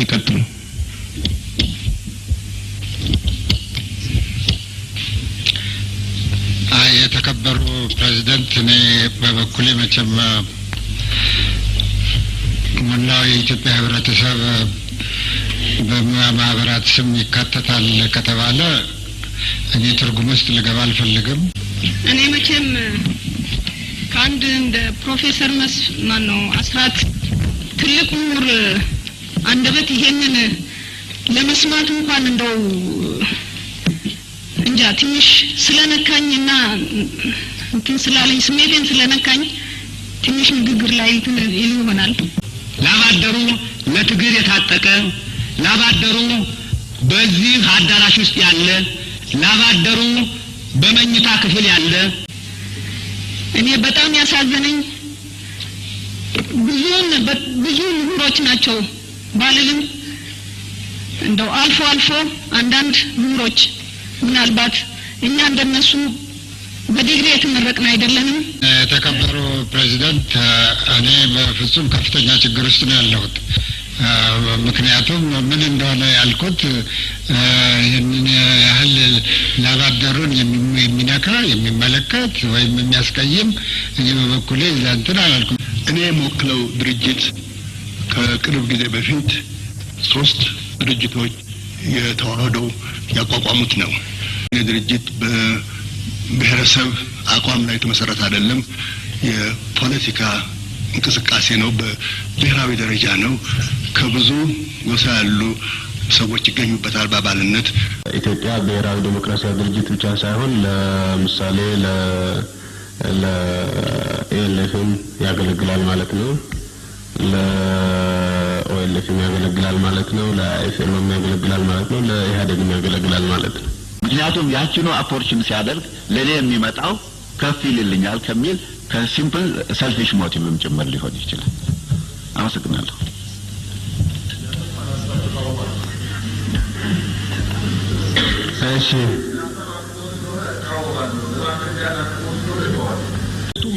ይቀጥሉ። የተከበሩ ፕሬዝዳንት፣ እኔ በበኩሌ መቼም ሙላው የኢትዮጵያ ህብረተሰብ በሙያ ማህበራት ስም ይካተታል ከተባለ እኔ ትርጉም ውስጥ ልገባ አልፈልግም። እኔ መቼም ከአንድ እንደ ፕሮፌሰር አስራት ትልቅ ምሁር አንደበት ይሄንን ለመስማት እንኳን እንደው እንጃ ትንሽ ስለነካኝና እንትን ስላለኝ ስሜቴን ስለነካኝ ትንሽ ንግግር ላይ ይሆናል። ላባደሩ ለትግል የታጠቀ ላባደሩ በዚህ አዳራሽ ውስጥ ያለ ላባደሩ በመኝታ ክፍል ያለ እኔ በጣም ያሳዘነኝ ብዙ ምሁሮች ናቸው ባልልም እንደው አልፎ አንዳንድ ምሁሮች ምናልባት እኛ እንደነሱ በዲግሪ የተመረቅን አይደለንም። የተከበሩ ፕሬዝዳንት፣ እኔ በፍጹም ከፍተኛ ችግር ውስጥ ነው ያለሁት። ምክንያቱም ምን እንደሆነ ያልኩት ይህንን ያህል ላባደሩን የሚነካ የሚመለከት ወይም የሚያስቀይም እኔ በበኩሌ እንትን አላልኩም። እኔ የምወክለው ድርጅት ከቅርብ ጊዜ በፊት 3 ድርጅቶች የተዋህደው ያቋቋሙት ነው። የድርጅት በብሔረሰብ አቋም ላይ የተመሰረተ አይደለም። የፖለቲካ እንቅስቃሴ ነው። በብሔራዊ ደረጃ ነው። ከብዙ ጎሳ ያሉ ሰዎች ይገኙበታል በአባልነት። ኢትዮጵያ ብሔራዊ ዴሞክራሲያዊ ድርጅት ብቻ ሳይሆን ለምሳሌ ለኤልኤፍም ያገለግላል ማለት ነው። ለኦኤልኤፍም ያገለግላል ማለት ነው። ለአይኤፍኤም ያገለግላል ማለት ነው። ለኢህአዴግም ያገለግላል ማለት ነው። ምክንያቱም ያቺኑ አፖርቹን ሲያደርግ ለኔ የሚመጣው ከፍ ይልልኛል ከሚል ከሲምፕል ሰልፊሽ ሞቲቭም ጭምር ሊሆን ይችላል። አመሰግናለሁ። እሺ፣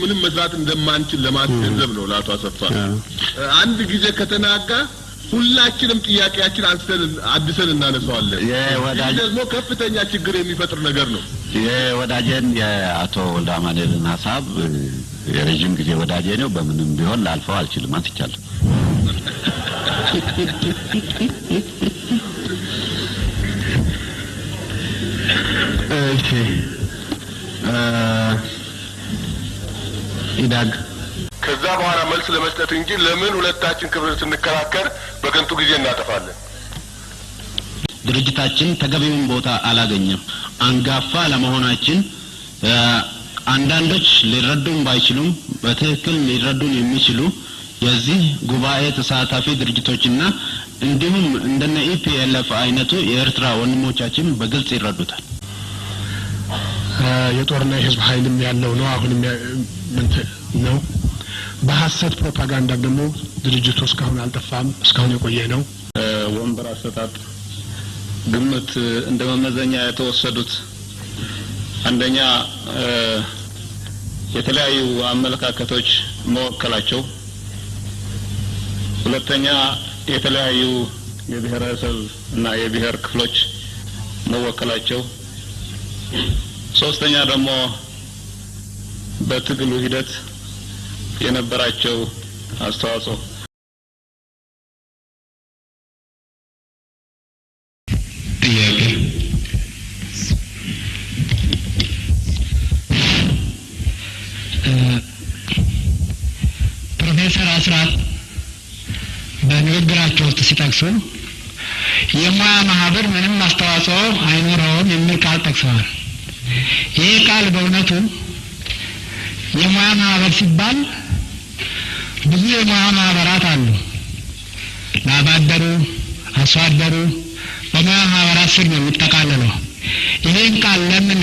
ምንም መስራት እንደማንችል ለማስገንዘብ ነው ለአቶ አሰፋ። አንድ ጊዜ ከተናጋ ሁላችንም ጥያቄያችን አድሰን እናነሳዋለን። ይህ ደግሞ ከፍተኛ ችግር የሚፈጥር ነገር ነው። የወዳጄን የአቶ ወልደአማኑኤልን ሀሳብ የረጅም ጊዜ ወዳጄ ነው። በምንም ቢሆን ላልፈው አልችልም። አንስቻለሁ። እሺ፣ ኢዳግ ከዛ በኋላ መልስ ለመስጠት እንጂ ለምን ሁለታችን ክብር ስንከራከር በከንቱ ጊዜ እናጠፋለን? ድርጅታችን ተገቢውን ቦታ አላገኘም። አንጋፋ ለመሆናችን አንዳንዶች ሊረዱን ባይችሉም በትክክል ሊረዱን የሚችሉ የዚህ ጉባኤ ተሳታፊ ድርጅቶችና እንዲሁም እንደነ ኢፒኤልኤፍ አይነቱ የኤርትራ ወንድሞቻችን በግልጽ ይረዱታል። የጦርና የህዝብ ኃይልም ያለው ነው። አሁንም ነው። በሐሰት ፕሮፓጋንዳ ደግሞ ድርጅቱ እስካሁን አልጠፋም። እስካሁን የቆየ ነው። ወንበር አሰጣጥ ግምት እንደ መመዘኛ የተወሰዱት አንደኛ የተለያዩ አመለካከቶች መወከላቸው፣ ሁለተኛ የተለያዩ የብሔረሰብ እና የብሔር ክፍሎች መወከላቸው፣ ሶስተኛ ደግሞ በትግሉ ሂደት የነበራቸው አስተዋጽኦ። ጥያቄ ፕሮፌሰር አስራት በንግግራቸው ውስጥ ሲጠቅሱ የሙያ ማህበር ምንም አስተዋጽኦ አይኖረውም የሚል ቃል ጠቅሰዋል። ይህ ቃል በእውነቱ የሙያ ማህበር ሲባል ብዙ የሙያ ማህበራት አሉ። ላባደሩ፣ አርሶ አደሩ በሙያ ማህበራት ስር ነው የሚጠቃለለው። ይህን ቃል ለምን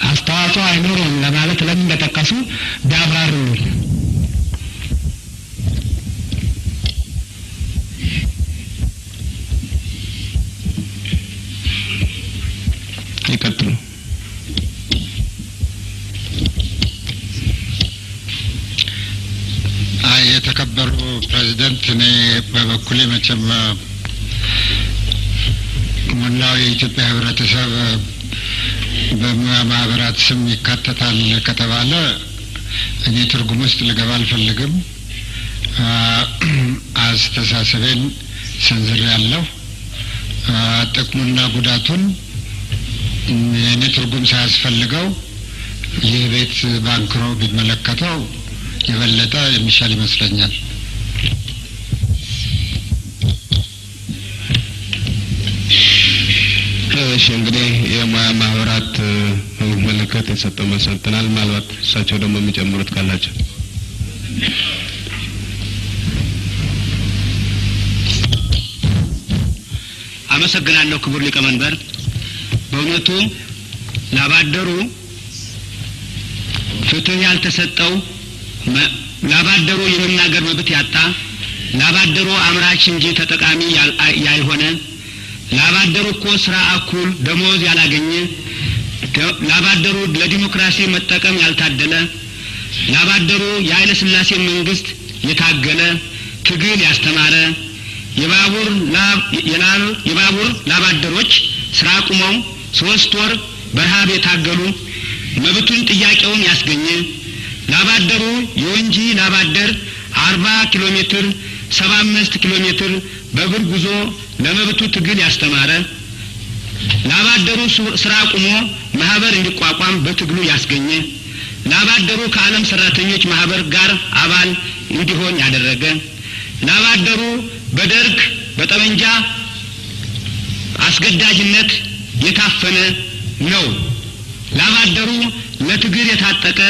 አስተዋጽኦ አይኖረውም ለማለት ለምን እንደጠቀሱ ቢያብራሩልን። ይቀጥሉ። የተከበሩ ፕሬዝዳንት፣ እኔ በበኩሌ መቼም ሞላው የኢትዮጵያ ህብረተሰብ በሙያ ማህበራት ስም ይካተታል ከተባለ እኔ ትርጉም ውስጥ ልገባ አልፈልግም። አስተሳሰቤን ሰንዝሬያለሁ። ጥቅሙና ጉዳቱን የኔ ትርጉም ሳያስፈልገው ይህ ቤት ባንክሮ ቢመለከተው የበለጠ የሚሻል ይመስለኛል። እሺ እንግዲህ የሙያ ማህበራት በሚመለከት የሰጠው መሰልጠናል። ምናልባት እሳቸው ደግሞ የሚጨምሩት ካላቸው። አመሰግናለሁ ክቡር ሊቀመንበር። በእውነቱ ላባደሩ ፍትህ ያልተሰጠው፣ ላባደሩ የመናገር መብት ያጣ፣ ላባደሩ አምራች እንጂ ተጠቃሚ ያልሆነ፣ ላባደሩ እኮ ስራ እኩል ደሞዝ ያላገኘ፣ ላባደሩ ለዲሞክራሲ መጠቀም ያልታደለ፣ ላባደሩ የኃይለ ሥላሴ መንግስት የታገለ ትግል ያስተማረ፣ የባቡር ላባደሮች ስራ ቁመው 3 ወር በረሃብ የታገሉ መብቱን ጥያቄውን ያስገኘ፣ ላባደሩ የወንጂ ላባደር 40 ኪሎ ሜትር 75 ኪሎ ሜትር በእግር ጉዞ ለመብቱ ትግል ያስተማረ፣ ላባደሩ ስራ ቁሞ ማህበር እንዲቋቋም በትግሉ ያስገኘ፣ ላባደሩ ከዓለም ሰራተኞች ማህበር ጋር አባል እንዲሆን ያደረገ፣ ላባደሩ በደርግ በጠመንጃ አስገዳጅነት የታፈነ ነው። ላባደሩ ለትግል የታጠቀ፣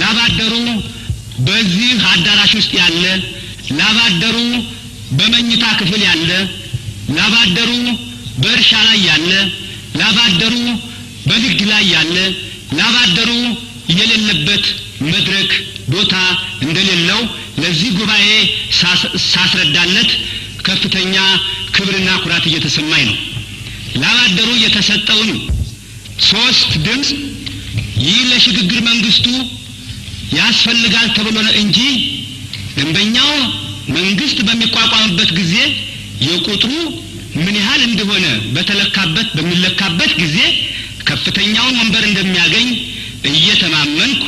ላባደሩ በዚህ አዳራሽ ውስጥ ያለ፣ ላባደሩ በመኝታ ክፍል ያለ፣ ላባደሩ በእርሻ ላይ ያለ፣ ላባደሩ በንግድ ላይ ያለ፣ ላባደሩ የሌለበት መድረክ ቦታ እንደሌለው ለዚህ ጉባኤ ሳስረዳለት ከፍተኛ ክብርና ኩራት እየተሰማኝ ነው። ላባደሩ የተሰጠውን 3 ድምፅ ይህ ለሽግግር መንግስቱ ያስፈልጋል ተብሎ ነው እንጂ ደንበኛው መንግስት በሚቋቋምበት ጊዜ የቁጥሩ ምን ያህል እንደሆነ በሚለካበት ጊዜ ከፍተኛውን ወንበር እንደሚያገኝ እየተማመንኩ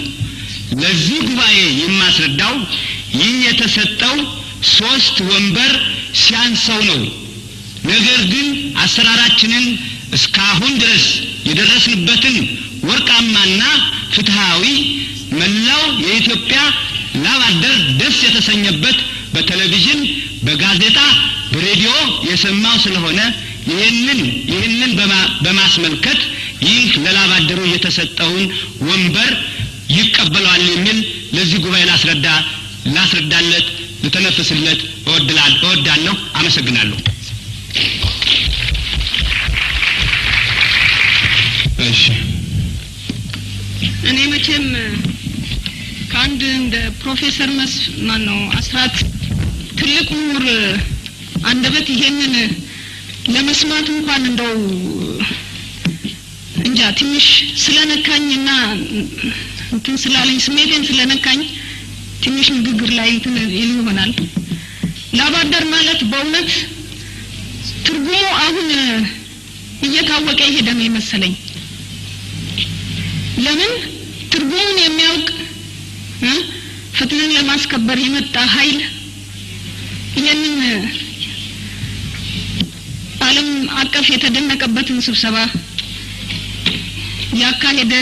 ለዚህ ጉባኤ የማስረዳው ይህ የተሰጠው 3 ወንበር ሲያንሰው ነው። ነገር ግን አሰራራችንን እስካሁን ድረስ የደረስንበትን ወርቃማና ፍትሃዊ መላው የኢትዮጵያ ላባደር ደስ የተሰኘበት በቴሌቪዥን፣ በጋዜጣ፣ በሬዲዮ የሰማው ስለሆነ ይህንን በማስመልከት ይህ ለላባደሩ የተሰጠውን ወንበር ይቀበላል የሚል ለዚህ ጉባኤ ላስረዳለት ልተነፍስለት እወዳለሁ። አመሰግናለሁ። እሺ እኔ መቼም ከአንድ እንደ ፕሮፌሰር አስራት ትልቅ ምሁር አንደበት ይሄንን ለመስማት እንኳን እንደው እንጃ ትንሽ ስለነካኝና እንትን ስላለኝ ስሜቴን ስለነካኝ ትንሽ ንግግር ላይ እንትን ይሆናል። ላባደር ማለት በእውነት ትርጉሙ አሁን እየታወቀ ይሄደ ነው መሰለኝ። ለምን ትርጉሙን የሚያውቅ ፍትህን ለማስከበር የመጣ ኃይል ይሄንን ዓለም አቀፍ የተደነቀበትን ስብሰባ ያካሄደ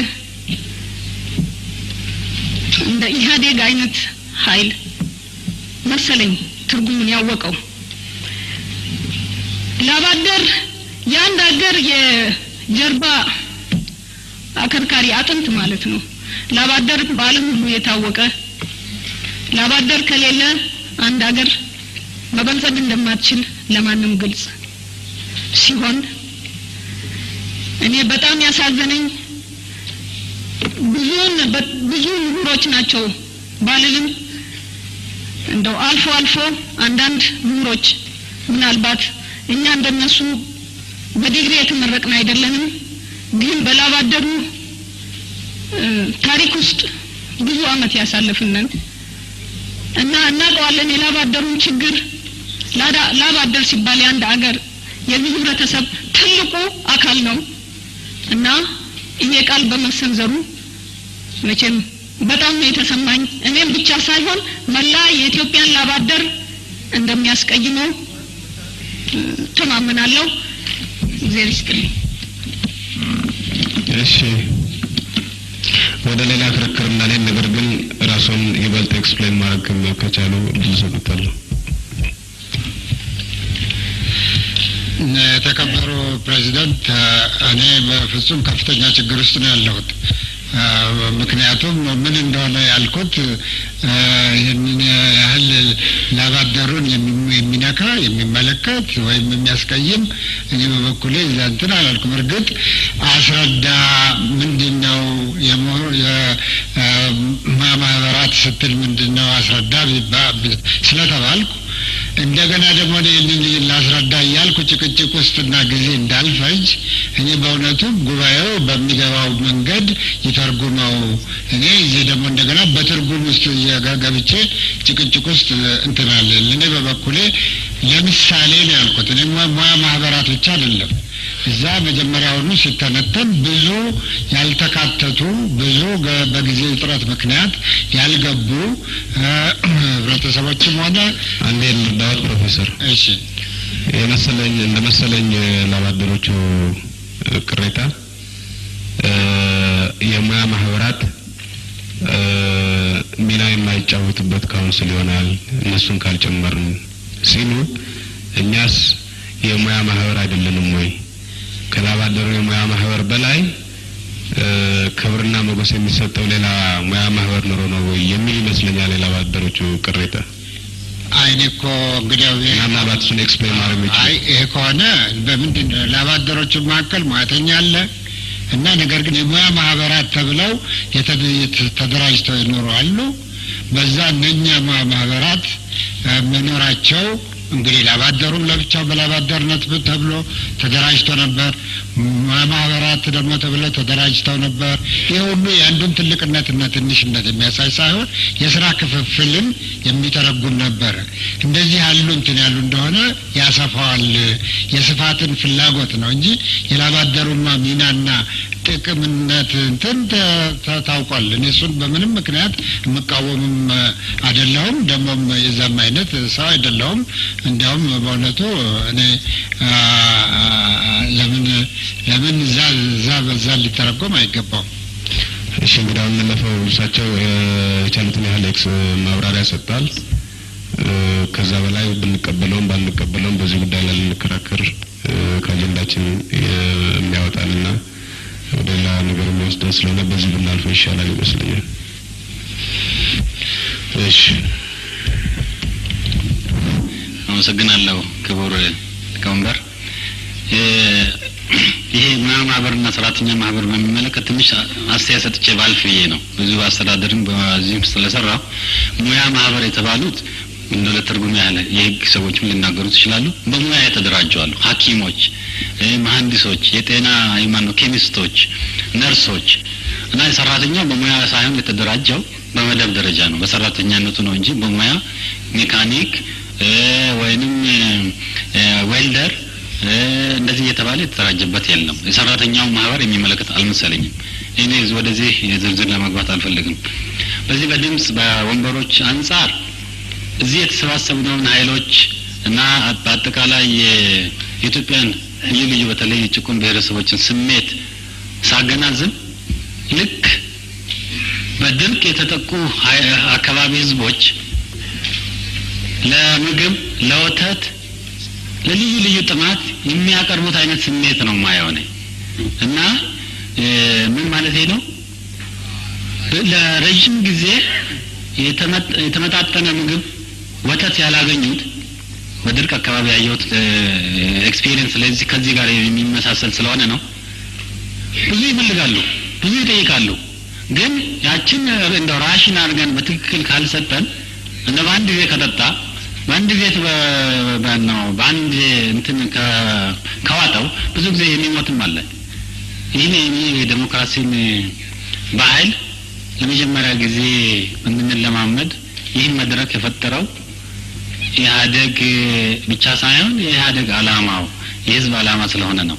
እንደ ኢህአዴግ አይነት ኃይል መሰለኝ ትርጉሙን ያወቀው። ላባደር የአንድ ሀገር የጀርባ አከርካሪ አጥንት ማለት ነው። ላባደር በዓለም ሁሉ የታወቀ፣ ላባደር ከሌለ አንድ ሀገር መበልጸግ እንደማትችል ለማንም ግልጽ ሲሆን እኔ በጣም ያሳዘነኝ ብዙ ምሁሮች ናቸው ባልልም እንደው አልፎ አንዳንድ ምሁሮች ምናልባት እኛ እንደነሱ በዲግሪ የተመረቅን አይደለንም፣ ግን በላባደሩ ታሪክ ውስጥ ብዙ አመት ያሳለፍነን እና እናውቀዋለን የላባደሩን ችግር። ላባደር ሲባል የአንድ ሀገር የዚህ ህብረተሰብ ትልቁ አካል ነው እና ይሄ ቃል በመሰንዘሩ መቼም በጣም ነው የተሰማኝ። እኔም ብቻ ሳይሆን መላ የኢትዮጵያን ላባደር እንደሚያስቀይመው ተማመናለሁ። እግዚአብሔር ይስጥልኝ። እሺ ወደ ሌላ ክርክር እና ሌላ ነገር ግን ራስዎን ይበልጥ ኤክስፕሌን ማድረግ ከቻሉ ልሰጡታል። የተከበሩ ፕሬዚዳንት፣ እኔ በፍጹም ከፍተኛ ችግር ውስጥ ነው ያለሁት። ምክንያቱም ምን እንደሆነ ያልኩት ይህንን ያህል ላባደሩን የሚነካ የሚመለከት ወይም የሚያስቀይም እኔ በበኩሌ እንትን አላልኩም። እርግጥ አስረዳ ምንድነው የማህበራት ስትል ምንድነው አስረዳ ስለተባልኩ እንደገና ደግሞ እኔ ላስረዳ እያልኩ ጭቅጭቅ ውስጥና ጊዜ እንዳልፈጅ እኔ በእውነቱ ጉባኤው በሚገባው መንገድ ይተርጉመው። እኔ እዚህ ደግሞ እንደገና በትርጉም ውስጥ ገብቼ ጭቅጭቅ ውስጥ እንትን አለ። እኔ በበኩሌ ለምሳሌ ነው ያልኩት። እኔ ሙያ ማህበራት ብቻ አይደለም እዛ መጀመሪያውኑ ሲተነተን ብዙ ያልተካተቱ ብዙ በጊዜ ጥረት ምክንያት ያልገቡ ህብረተሰቦችም ሆነ አንዴ ልዳወት ፕሮፌሰር። እሺ ለመሰለኝ ላባደሮቹ ቅሬታ የሙያ ማህበራት ሚና የማይጫወቱበት ካውንስል ይሆናል እነሱን ካልጨመርን ሲሉ እኛስ የሙያ ማህበር አይደለንም ወይ? ከላባደሩ የሙያ ማህበር በላይ ክብርና ሞገስ የሚሰጠው ሌላ ሙያ ማህበር ኖሮ ነው ወይ የሚል ይመስለኛል የላባደሮቹ ቅሬታ። አይኔኮ እንግዲህ ምናልባት እሱን ኤክስፕሌን ማድረግ ይችላል። አይ ይሄ ከሆነ በምንድን ነው ላባደሮቹ መካከል ሙያተኛ አለ እና ነገር ግን የሙያ ማህበራት ተብለው ተደራጅተው ይኖሩ አሉ። በዛ እነኛ ማህበራት መኖራቸው እንግዲህ ላባደሩም ለብቻው በላባደርነት ተብሎ ተደራጅቶ ነበር። ማህበራት ደግሞ ተብለው ተደራጅተው ነበር። ይሄ ሁሉ የአንዱን ትልቅነትና ትንሽነት የሚያሳይ ሳይሆን የስራ ክፍፍልን የሚተረጉም ነበር። እንደዚህ ያሉ እንትን ያሉ እንደሆነ ያሰፋዋል። የስፋትን ፍላጎት ነው እንጂ የላባደሩማ ሚናና ጥቅምነት እንትን ታውቋል። እኔ እሱን በምንም ምክንያት የምቃወምም አይደለሁም። ደግሞም የዛም አይነት ሰው አይደለሁም። እንዲያውም በእውነቱ እኔ ለምን በዛ ሊተረጎም አይገባውም። እሺ እንግዲህ አሁን ለፈው እሳቸው የቻሉትን ያህል ማብራሪያ ሰጥቷል። ከዛ በላይ ብንቀበለውም ባንቀበለውም በዚህ ጉዳይ ላይ ልንከራከር ከአጀንዳችን የሚያወጣልና ወደ ሌላ ነገር የሚወስደን ስለሆነ በዚህ ብናልፈው ይሻላል ይመስለኛል። እሺ አመሰግናለሁ ክቡር ሊቀመንበር። ይሄ ሙያ ማህበርና ሰራተኛ ማህበር በሚመለከት ትንሽ አስተያየት ሰጥቼ ባልፍ ብዬ ነው። ብዙ አስተዳደርም በዚህም ስለሰራው ሙያ ማህበር የተባሉት እንደ ለትርጉም ያለ የህግ ሰዎችም ሊናገሩ ይችላሉ። በሙያ የተደራጁ አሉ። ሐኪሞች፣ መሐንዲሶች፣ የጤና ኬሚስቶች፣ ነርሶች እና ሰራተኛው በሙያ ሳይሆን የተደራጀው በመደብ ደረጃ ነው። በሰራተኛነቱ ነው እንጂ በሙያ ሜካኒክ ወይንም ዌልደር እንደዚህ እየተባለ የተደራጀበት የለም። የሰራተኛው ማህበር የሚመለከት አልመሰለኝም። እኔ ወደዚህ ዝርዝር ለመግባት አልፈልግም። በዚህ በድምጽ በወንበሮች አንጻር እዚህ የተሰባሰቡነውን ኃይሎች እና በአጠቃላይ የኢትዮጵያን ልዩ በተለይ ጭቁን ብሔረሰቦችን ስሜት ሳገናዝብ ልክ በድርቅ የተጠቁ አካባቢ ህዝቦች ለምግብ፣ ለወተት፣ ለልዩ ልዩ ጥማት የሚያቀርቡት አይነት ስሜት ነው ማየው ነው። እና ምን ማለት ነው? ለረጅም ጊዜ የተመጣጠነ ምግብ፣ ወተት ያላገኙት በድርቅ አካባቢ ያየሁት ኤክስፒሪየንስ ለዚህ ከዚህ ጋር የሚመሳሰል ስለሆነ ነው። ብዙ ይፈልጋሉ፣ ብዙ ይጠይቃሉ። ግን ያችን እንደ ራሽን አድርገን በትክክል ካልሰጠን እና በአንድ ጊዜ ከጠጣ በአንድ ጊዜ በአንድ እንትን ከዋጠው ብዙ ጊዜ የሚሞትም አለ። ይሄ የዲሞክራሲን ባህል ለመጀመሪያ ጊዜ እንድንለማመድ ይህ መድረክ የፈጠረው ኢህአዴግ ብቻ ሳይሆን የኢህአዴግ ዓላማው የህዝብ ዓላማ ስለሆነ ነው።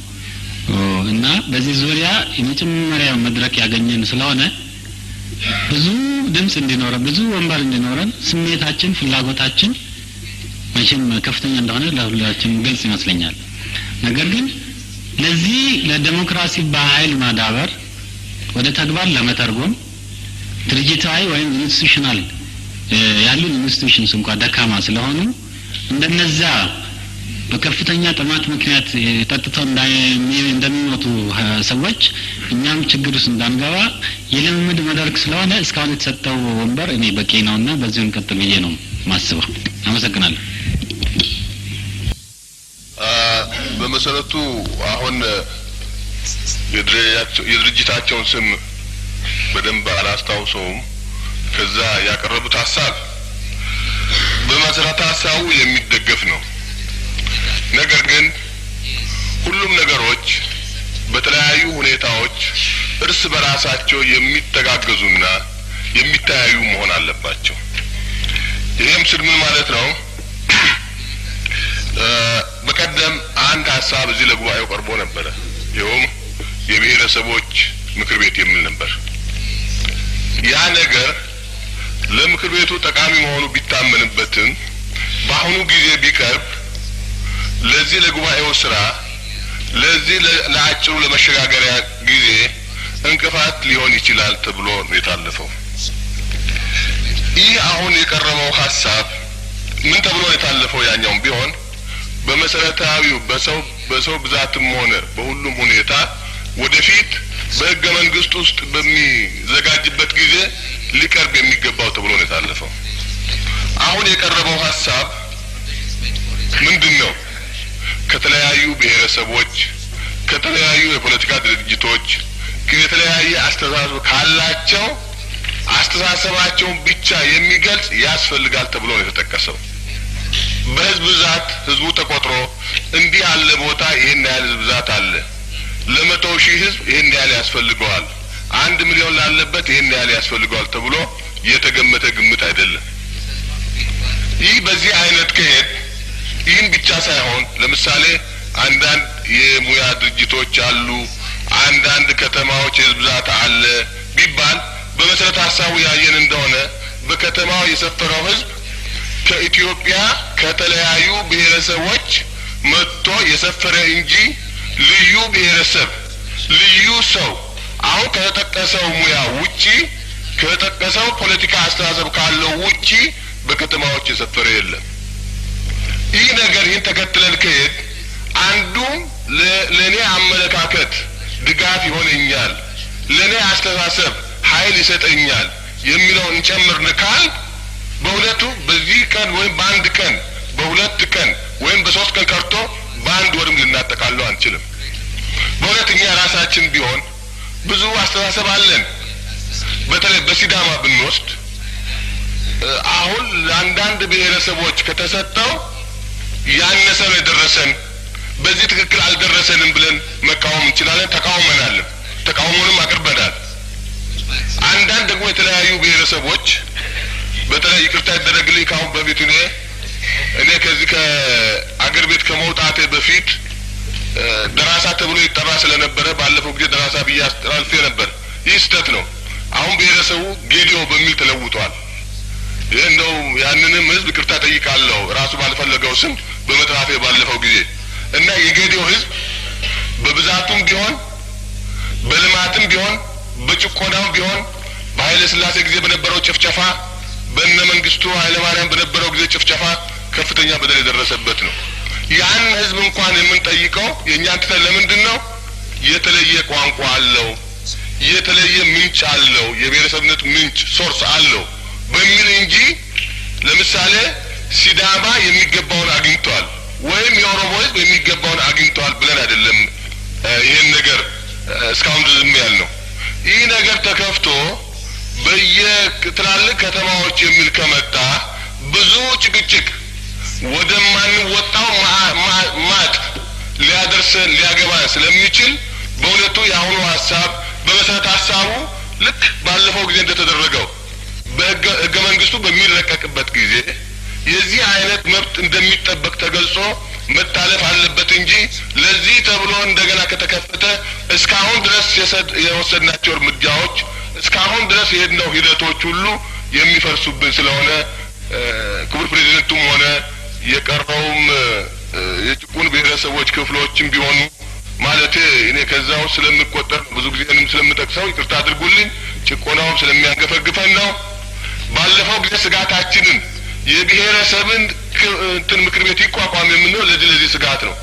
እና በዚህ ዙሪያ የመጀመሪያው መድረክ ያገኘን ስለሆነ ብዙ ድምጽ እንዲኖረን ብዙ ወንበር እንዲኖረን ስሜታችን ፍላጎታችን መቼም ከፍተኛ እንደሆነ ለሁላችን ግልጽ ይመስለኛል። ነገር ግን ለዚህ ለዲሞክራሲ በኃይል ማዳበር ወደ ተግባር ለመተርጎም ድርጅታዊ ወይም ኢንስቲትዩሽናል ያሉ ኢንስቲትዩሽንስ እንኳን ደካማ ስለሆኑ እንደነዛ በከፍተኛ ጥማት ምክንያት ተጠጥተው እንደሚሞቱ ሰዎች እኛም ችግር ውስጥ እንዳንገባ የልምምድ መድረክ ስለሆነ እስካሁን የተሰጠው ወንበር እኔ በቂ ነውና በዚሁ እንቀጥል ብዬ ነው ማስበው። አመሰግናለሁ። በመሰረቱ አሁን የድርጅታቸውን ስም በደንብ አላስታውሰውም። ከዛ ያቀረቡት ሀሳብ በመሰረተ ሀሳቡ የሚደገፍ ነው። ነገር ግን ሁሉም ነገሮች በተለያዩ ሁኔታዎች እርስ በራሳቸው የሚተጋገዙና የሚተያዩ መሆን አለባቸው። ይሄም ስል ምን ማለት ነው? በቀደም አንድ ሀሳብ እዚህ ለጉባኤው ቀርቦ ነበረ። ይኸውም የብሔረሰቦች ምክር ቤት የሚል ነበር። ያ ነገር ለምክር ቤቱ ጠቃሚ መሆኑ ቢታመንበትም በአሁኑ ጊዜ ቢቀርብ ለዚህ ለጉባኤው ስራ ለዚህ ለአጭሩ ለመሸጋገሪያ ጊዜ እንቅፋት ሊሆን ይችላል ተብሎ ነው የታለፈው። ይህ አሁን የቀረበው ሀሳብ ምን ተብሎ የታለፈው? ያኛውም ቢሆን በመሰረታዊው በሰው ብዛትም ሆነ በሁሉም ሁኔታ ወደፊት በሕገ መንግስት ውስጥ በሚዘጋጅበት ጊዜ ሊቀርብ የሚገባው ተብሎ ነው የታለፈው። አሁን የቀረበው ሀሳብ ምንድነው? ከተለያዩ ብሔረሰቦች ከተለያዩ የፖለቲካ ድርጅቶች ከተለያየ አስተሳሰብ ካላቸው አስተሳሰባቸውን ብቻ የሚገልጽ ያስፈልጋል ተብሎ ነው የተጠቀሰው። በህዝብ ብዛት ህዝቡ ተቆጥሮ እንዲህ ያለ ቦታ ይሄን ያህል ህዝብ ብዛት አለ፣ ለ100,000 ህዝብ ይሄን ያህል ያስፈልገዋል፣ 1 ሚሊዮን ላለበት ይሄን ያህል ያስፈልገዋል ተብሎ የተገመተ ግምት አይደለም። ይህ በዚህ አይነት ከሄድ ይህን ብቻ ሳይሆን ለምሳሌ አንዳንድ የሙያ ድርጅቶች አሉ፣ አንዳንድ ከተማዎች የህዝብ ብዛት አለ ቢባል በመሰረተ ሀሳቡ ያየን እንደሆነ በከተማው የሰፈረው ህዝብ ከኢትዮጵያ ከተለያዩ ብሔረሰቦች መጥቶ የሰፈረ እንጂ ልዩ ብሔረሰብ ልዩ ሰው አሁን ከተጠቀሰው ሙያ ውጪ ከተጠቀሰው ፖለቲካ አስተሳሰብ ካለው ውጪ በከተማዎች የሰፈረ የለም። ይህ ነገር ይህን ተከትለን ከሄድ አንዱም ለኔ አመለካከት ድጋፍ ይሆነኛል፣ ለኔ አስተሳሰብ ኃይል ይሰጠኛል የሚለውን እንጨምርን ካል በሁለቱ በዚህ ቀን ወይም በአንድ ቀን በሁለት ቀን ወይም በሶስት ቀን ቀርቶ በአንድ ወርም ልናጠቃለው አንችልም። በሁለተኛ ራሳችን ቢሆን ብዙ አስተሳሰብ አለን። በተለይ በሲዳማ ብንወስድ አሁን ለአንዳንድ ብሔረሰቦች ከተሰጠው ያነሰ ነው የደረሰን፣ በዚህ ትክክል አልደረሰንም ብለን መቃወም እንችላለን። ተቃውመናልም፣ ተቃውሞንም አቅርበናል። አንዳንድ ደግሞ የተለያዩ ብሔረሰቦች በተለይ ይቅርታ ይደረግልኝ ካሁን በፊት እኔ ከዚህ ከአገር ቤት ከመውጣቴ በፊት ደራሳ ተብሎ ይጠራ ስለነበረ ባለፈው ጊዜ ደራሳ ብዬ አስተላልፌ ነበር። ይህ ስህተት ነው። አሁን ብሔረሰቡ ጌዲዮ በሚል ተለውጧል። ይህ እንደው ያንንም ህዝብ ይቅርታ ጠይቃለሁ ራሱ ባልፈለገው ስም በመጥራቴ ባለፈው ጊዜ እና የጌዲዮ ህዝብ በብዛቱም ቢሆን በልማትም ቢሆን በጭቆናም ቢሆን በኃይለ ሥላሴ ጊዜ በነበረው ጭፍጨፋ በእነ መንግስቱ ኃይለ ማርያም በነበረው ጊዜ ጭፍጨፋ ከፍተኛ በደል የደረሰበት ነው። ያን ህዝብ እንኳን የምንጠይቀው የእኛን ትተን ለምንድን ነው? የተለየ ቋንቋ አለው፣ የተለየ ምንጭ አለው፣ የብሔረሰብነት ምንጭ ሶርስ አለው በሚል እንጂ ለምሳሌ ሲዳማ የሚገባውን አግኝቷል ወይም የኦሮሞ ህዝብ የሚገባውን አግኝቷል ብለን አይደለም ይሄን ነገር እስካሁን ዝም ያልነው። ይህ ነገር ተከፍቶ በየትላልቅ ከተማዎች የሚል ከመጣ ብዙ ጭቅጭቅ ወደማንወጣው ማጥ ሊያደርሰን ሊያገባን ስለሚችል በእውነቱ የአሁኑ ሀሳብ በመሰረተ ሀሳቡ ልክ ባለፈው ጊዜ እንደተደረገው በህገ መንግስቱ በሚረቀቅበት ጊዜ የዚህ አይነት መብት እንደሚጠበቅ ተገልጾ መታለፍ አለበት እንጂ ለዚህ ተብሎ እንደገና ከተከፈተ እስካሁን ድረስ የወሰድናቸው እርምጃዎች እስካሁን ድረስ የሄድነው ሂደቶች ሁሉ የሚፈርሱብን ስለሆነ ክቡር ፕሬዚደንቱም ሆነ የቀረውም የጭቁን ብሔረሰቦች ክፍሎችም ቢሆኑ ማለት እኔ ከዛው ስለምቆጠር ብዙ ጊዜንም ስለምጠቅሰው ይቅርታ አድርጉልኝ ጭቆናውም ስለሚያንገፈግፈን ነው። ባለፈው ጊዜ ስጋታችንን የብሔረሰብን እንትን ምክር ቤት ይቋቋም የምንለው ለዚህ ስጋት ነው።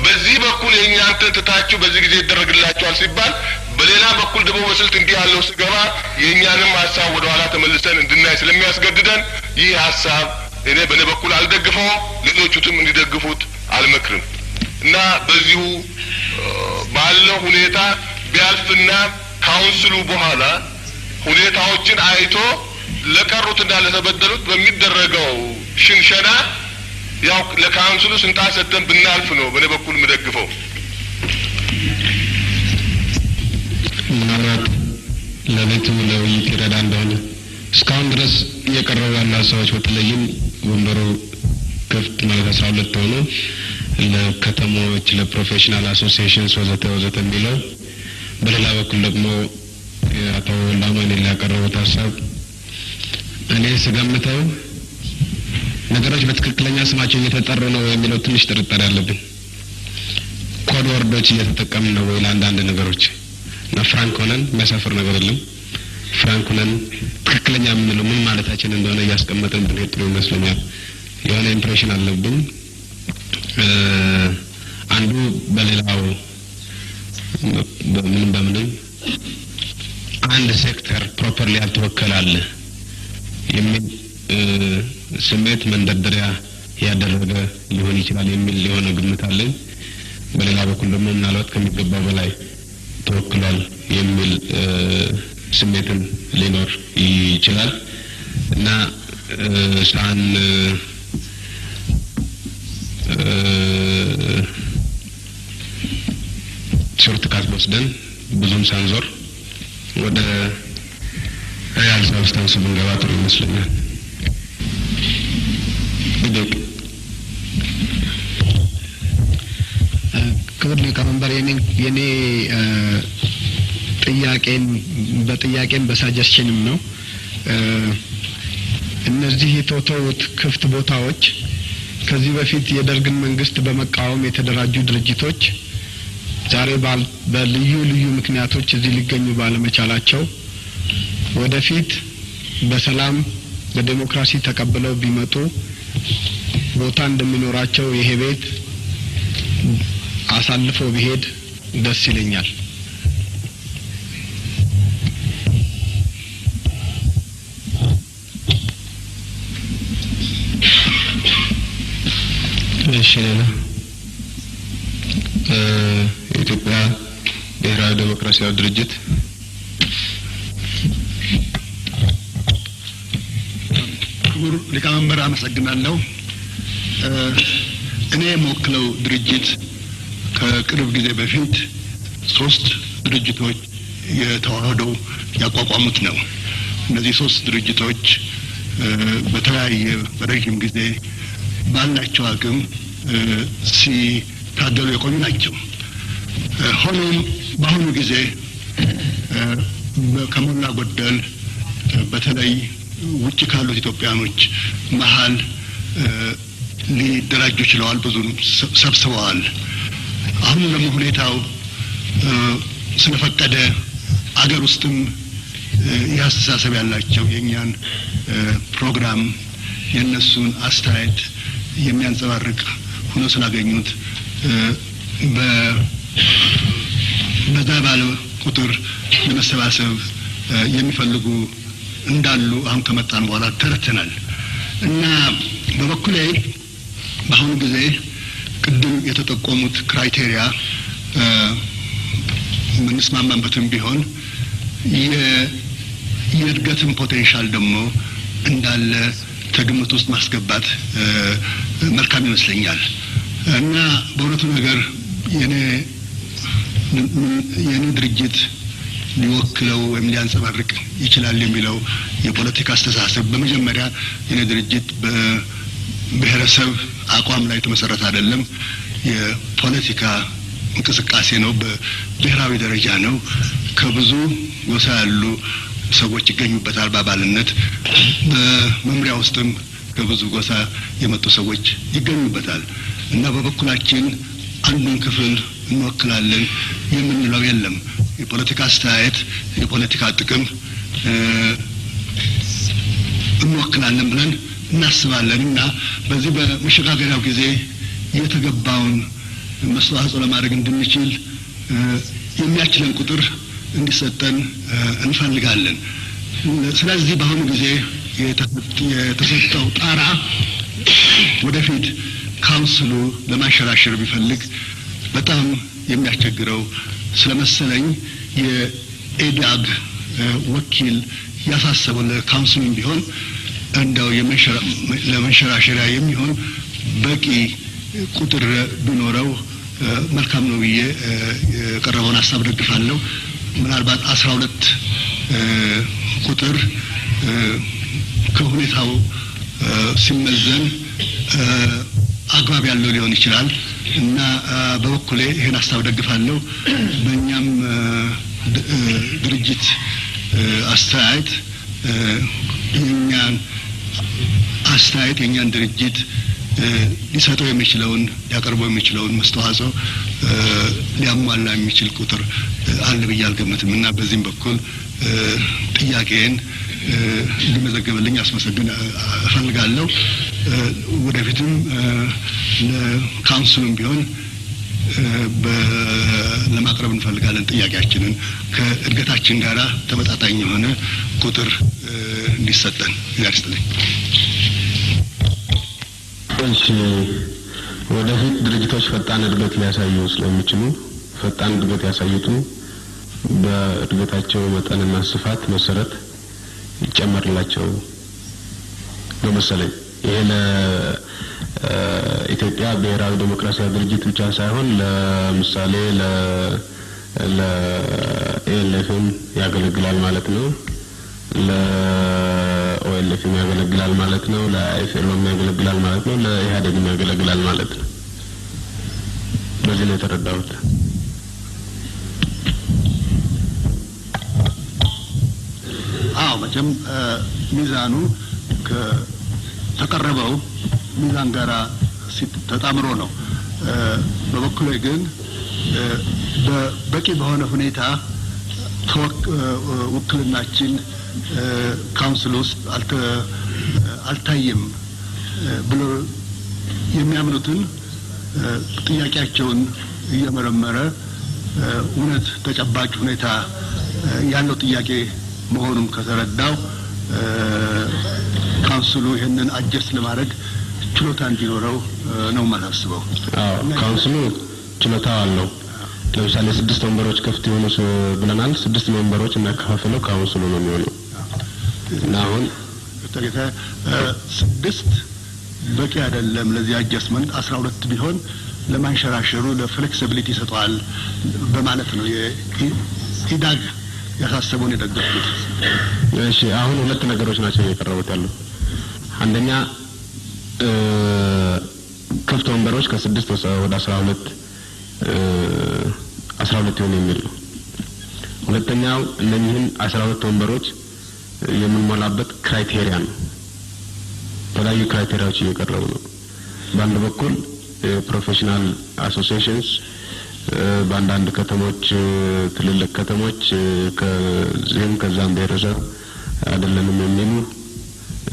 በዚህ በኩል የኛን ትታችሁ በዚህ ጊዜ ይደረግላችኋል ሲባል በሌላ በኩል ደግሞ በስልት እንዲህ ያለው ስገባ የኛንም ሐሳብ ወደ ኋላ ተመልሰን እንድናይ ስለሚያስገድደን ይህ ሐሳብ እኔ በኔ በኩል አልደግፈውም፣ ሌሎቹም እንዲደግፉት አልመክርም እና በዚሁ ባለው ሁኔታ ቢያልፍና ካውንስሉ በኋላ ሁኔታዎችን አይቶ ለቀሩትና ለተበደሉት በሚደረገው ሽንሸና ያው ለካውንስሉ ስልጣን ሰጥተን ብናልፍ ነው በኔ በኩል የምደግፈው። ምናልባት ለቤቱ ለውይይት ይረዳ እንደሆነ እስካሁን ድረስ እየቀረቡ ያሉ ሀሳቦች በተለይም ወንበሩ ክፍት ማለት 12 ሆኖ ለከተሞች ለፕሮፌሽናል አሶሲዬሽንስ ወዘተ ወዘተ የሚለው በሌላ በኩል ደግሞ አቶ ላማኔ ያቀረቡት ሀሳብ እኔ ስገምተው ነገሮች በትክክለኛ ስማቸው እየተጠሩ ነው የሚለው ትንሽ ጥርጣሬ አለብኝ። ኮድ ወርዶች እየተጠቀምን ነው ወይ ለአንዳንድ ነገሮች እና ፍራንክ ሆነን የሚያሳፍር ነገር የለም። ፍራንክ ሆነን ትክክለኛ የምንለው ምን ማለታችን እንደሆነ እያስቀመጥን ብንሄድ ጥሩ ይመስለኛል። የሆነ ኢምፕሬሽን አለብኝ አንዱ በሌላው በምንም አንድ ሴክተር ፕሮፐርሊ ያልተወከላለ የሚል ስሜት መንደርደሪያ ያደረገ ሊሆን ይችላል የሚል የሆነ ግምት አለኝ። በሌላ በኩል ደግሞ ምናልባት ከሚገባው በላይ ተወክሏል የሚል ስሜትን ሊኖር ይችላል እና ሳን ሾርት ካት ወስደን ብዙም ሳንዞር ወደ ሪያል ሳብስታንስ ብንገባ ጥሩ ይመስለኛል። ክቡር ሊቀመንበር የኔ ጥያቄም በሳጀስሽንም ነው። እነዚህ የተተዉት ክፍት ቦታዎች ከዚህ በፊት የደርግን መንግስት በመቃወም የተደራጁ ድርጅቶች ዛሬ በልዩ ምክንያቶች እዚህ ሊገኙ ባለመቻላቸው ወደፊት በሰላም በዲሞክራሲ ተቀብለው ቢመጡ ቦታ እንደሚኖራቸው ይሄ ቤት አሳልፎ ቢሄድ ደስ ይለኛል። የኢትዮጵያ ብሔራዊ ዴሞክራሲያዊ ድርጅት ክቡር ሊቀመንበር አመሰግናለሁ። እኔ የምወክለው ድርጅት ከቅርብ ጊዜ በፊት 3 ድርጅቶች የተዋህደው ያቋቋሙት ነው። እነዚህ 3 ድርጅቶች በተለያየ በረጅም ጊዜ ባላቸው አቅም ሲታገሉ የቆዩ ናቸው። ሆኖም በአሁኑ ጊዜ ከሞላ ጎደል በተለይ ውጭ ካሉት ኢትዮጵያኖች መሀል ሊደራጁ ችለዋል፣ ብዙ ሰብስበዋል። አሁን ደግሞ ሁኔታው ስለፈቀደ አገር ውስጥም ያስተሳሰብ ያላቸው የኛን ፕሮግራም የነሱን አስተያየት የሚያንጸባርቅ ሆኖ ስላገኙት በዛ ባለ ቁጥር ለመሰባሰብ የሚፈልጉ እንዳሉ አሁን ከመጣን በኋላ ተረተናል እና በበኩሌ በአሁኑ ጊዜ ቅድም የተጠቆሙት ክራይቴሪያ ምንስማማበትም ቢሆን የእድገትን ፖቴንሻል ደግሞ እንዳለ ከግምት ውስጥ ማስገባት መልካም ይመስለኛል እና በእውነቱ ነገር የኔ ድርጅት ሊወክለው ወይም ሊያንጸባርቅ ይችላል የሚለው የፖለቲካ አስተሳሰብ በመጀመሪያ የኔ ድርጅት ብሔረሰብ አቋም ላይ የተመሰረተ አይደለም። የፖለቲካ እንቅስቃሴ ነው። በብሔራዊ ደረጃ ነው። ከብዙ ጎሳ ያሉ ሰዎች ይገኙበታል በአባልነት። በመምሪያ ውስጥም ከብዙ ጎሳ የመጡ ሰዎች ይገኙበታል እና በበኩላችን አንዱን ክፍል እንወክላለን የምንለው የለም። የፖለቲካ አስተያየት፣ የፖለቲካ ጥቅም እንወክላለን ብለን እናስባለን እና በዚህ በመሸጋገሪያው ጊዜ የተገባውን መስተዋጽኦ ለማድረግ እንድንችል የሚያችለን ቁጥር እንዲሰጠን እንፈልጋለን። ስለዚህ በአሁኑ ጊዜ የተሰጠው ጣራ ወደፊት ካውንስሉ ለማሸራሸር ቢፈልግ በጣም የሚያስቸግረው ስለመሰለኝ የኤዳግ ወኪል ያሳሰበው ለካውንስሉም ቢሆን እንደው ለመሸራሸሪያ የሚሆን በቂ ቁጥር ቢኖረው መልካም ነው ብዬ የቀረበውን ሀሳብ ደግፋለሁ። ምናልባት 12 ቁጥር ከሁኔታው ሲመዘን አግባብ ያለው ሊሆን ይችላል እና በበኩሌ ይሄን ሀሳብ ደግፋለሁ። በእኛም ድርጅት አስተያየት የኛን ድርጅት ሊሰጠው የሚችለውን ሊያቀርበው የሚችለውን መስተዋጽኦ ሊያሟላ የሚችል ቁጥር አለ ብዬ አልገምትም እና በዚህም በኩል ጥያቄን እንዲመዘገብልኝ እፈልጋለሁ። ወደፊትም ለካውንስሉም ቢሆን ለማቅረብ እንፈልጋለን ጥያቄያችንን ከእድገታችን ጋር ተመጣጣኝ የሆነ ቁጥር እንዲሰጠን ያርስትልኝ። እሺ፣ ወደፊት ድርጅቶች ፈጣን እድገት ሊያሳዩ ስለሚችሉ ፈጣን እድገት ያሳዩት በእድገታቸው መጠንና ስፋት መሰረት ይጨመርላቸው ነው መሰለኝ። ይሄ ለኢትዮጵያ ብሔራዊ ዴሞክራሲያዊ ድርጅት ብቻ ሳይሆን ለምሳሌ ለኤልኤፍም ያገለግላል ማለት ነው፣ ለኦኤልኤፍም ያገለግላል ማለት ነው፣ ለአይኤፍኤልም ያገለግላል ማለት ነው፣ ለኢህአዴግም ያገለግላል ማለት ነው። በዚህ ነው የተረዳሁት። መቼም ሚዛኑ ከተቀረበው ሚዛን ጋራ ተጣምሮ ነው። በበኩሌ ግን በቂ በሆነ ሁኔታ ውክልናችን ካውንስል ውስጥ አልታየም ብሎ የሚያምኑትን ጥያቄያቸውን እየመረመረ እውነት ተጨባጭ ሁኔታ ያለው ጥያቄ መሆኑን ከተረዳው ካውንስሉ ይሄንን አጀስት ለማድረግ ችሎታ እንዲኖረው ነው የማስበው። ካውንስሉ ችሎታ አለው። ለምሳሌ 6 ወንበሮች ክፍት የሆኑ ብለናል። 6 ወንበሮች የሚያከፋፍለው ካውንስሉ ነው የሚሆነው እና አሁን 6 በቂ አይደለም ለዚህ አጀስትመንት። 12 ቢሆን ለማንሸራሸሩ ለፍሌክሲቢሊቲ ይሰጣል በማለት ነው የኢዳግ ያሳሰበውን የደገፉት። እሺ፣ አሁን 2 ነገሮች ናቸው እየቀረቡት ያለው። አንደኛ ክፍት ወንበሮች ከ6 ወደ 12 ይሆን የሚል ነው። ሁለተኛው እነኚህን 12 ወንበሮች የምንሞላበት ክራይቴሪያ ነው። የተለያዩ ክራይቴሪያዎች እየቀረቡ ነው። በአንድ በኩል ፕሮፌሽናል አሶሲዬሽንስ በአንዳንድ ከተሞች ትልልቅ ከተሞች ከዚህም ከዛም ብሔረሰብ አይደለንም የሚሉ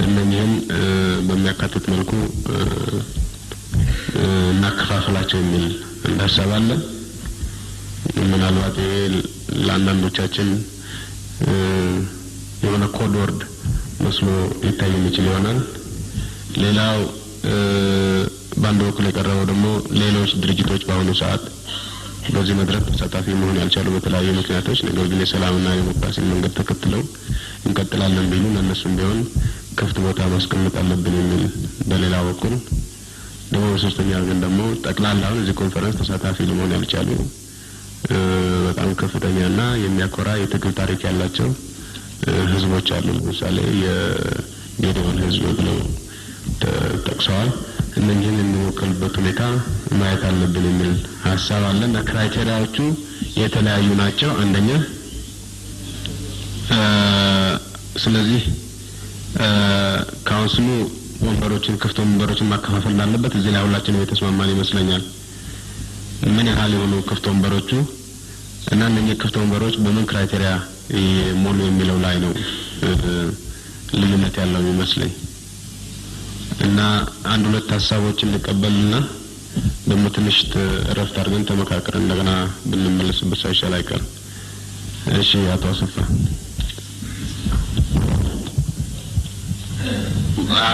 እነኚህን በሚያካትት መልኩ እናከፋፍላቸው የሚል እንዳሰባለን። ምናልባት ለአንዳንዶቻችን የሆነ ኮድ ወርድ መስሎ ሊታይ የሚችል ይሆናል። ሌላው በአንድ በኩል የቀረበው ደግሞ ሌሎች ድርጅቶች በአሁኑ ሰዓት በዚህ መድረክ ተሳታፊ መሆን ያልቻሉ በተለያዩ ምክንያቶች ነገር ግን የሰላምና የዲሞክራሲን መንገድ ተከትለው እንቀጥላለን ቢሉ እነሱም ቢሆን ክፍት ቦታ ማስቀመጥ አለብን የሚል በሌላ በኩል ደግሞ በሶስተኛ ግን ደግሞ ጠቅላላውን እዚህ ኮንፈረንስ ተሳታፊ ለመሆን ያልቻሉ በጣም ከፍተኛና የሚያኮራ የትግል ታሪክ ያላቸው ህዝቦች አሉ። ለምሳሌ የጌዴዎን ህዝብ ብለው ጠቅሰዋል። እነዚህን የሚወክልበት ሁኔታ ማየት አለብን የሚል ሀሳብ አለና ክራይቴሪያዎቹ የተለያዩ ናቸው። አንደኛ ስለዚህ ካውንስሉ ወንበሮችን ክፍት ወንበሮችን ማከፋፈል እንዳለበት እዚህ ላይ ሁላችንም የተስማማን ይመስለኛል። ምን ያህል የሆኑ ክፍት ወንበሮቹ እና እነኚህ ክፍት ወንበሮች በምን ክራይቴሪያ ሞሉ የሚለው ላይ ነው ልዩነት ያለው ይመስለኝ እና አንድ ሁለት ሀሳቦችን ልቀበልና ደግሞ ትንሽ እረፍት አድርገን ተመካከርን እንደገና ብንመለስበት ሳይሻል አይቀርም። እሺ አቶ አሰፋ።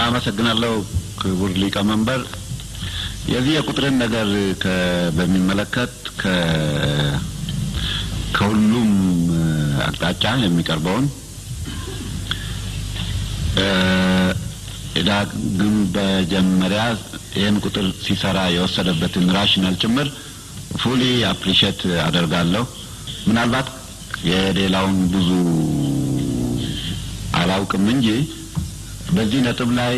አመሰግናለሁ ክቡር ሊቀመንበር። የዚህ የቁጥርን ነገር በሚመለከት ከሁሉም አቅጣጫ የሚቀርበውን ግን በመጀመሪያ ይህን ቁጥር ሲሰራ የወሰደበትን ራሽናል ጭምር ፉሊ አፕሪሼት አደርጋለሁ። ምናልባት የሌላውን ብዙ አላውቅም እንጂ በዚህ ነጥብ ላይ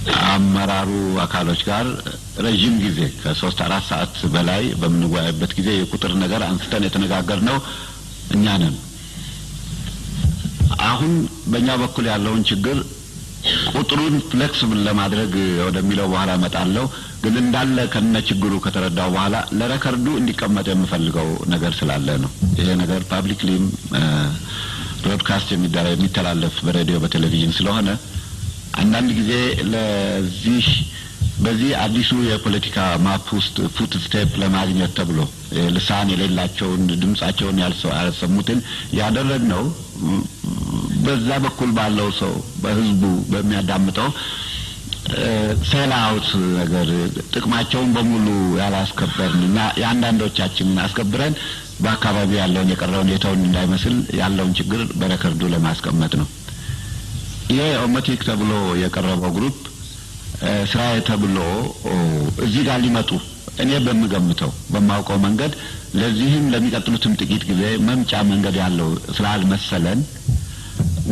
ከአመራሩ አካሎች ጋር ረጅም ጊዜ ከ3-4 ሰዓት በላይ በምንወያይበት ጊዜ የቁጥር ነገር አንስተን የተነጋገርነው እኛ ነን። አሁን በእኛ በኩል ያለውን ችግር ቁጥሩን ፍሌክሲብል ለማድረግ ወደሚለው በኋላ እመጣለሁ። ግን እንዳለ ከነ ችግሩ ከተረዳው በኋላ ለረከርዱ እንዲቀመጥ የምፈልገው ነገር ስላለ ነው። ይሄ ነገር ፓብሊክሊም ብሮድካስት የሚተላለፍ በሬዲዮ በቴሌቪዥን ስለሆነ አንዳንድ ጊዜ በዚህ አዲሱ የፖለቲካ ማፕ ውስጥ ፉት ስቴፕ ለማግኘት ተብሎ ልሳን የሌላቸውን ድምጻቸውን ያልሰሙትን ያደረግነው በዛ በኩል ባለው ሰው በህዝቡ በሚያዳምጠው ሴል አውት ነገር ጥቅማቸውን በሙሉ ያላስከበርንና የአንዳንዶቻችንን አስከብረን በአካባቢ ያለውን የቀረውን የተውን እንዳይመስል ያለውን ችግር በረከርዱ ለማስቀመጥ ነው። ይሄ ኦሞቲክ ተብሎ የቀረበው ግሩፕ ስራዬ ተብሎ እዚህ ጋር ሊመጡ እኔ በምገምተው በማውቀው መንገድ ለዚህም ለሚቀጥሉትም ጥቂት ጊዜ መምጫ መንገድ ያለው ስላልመሰለን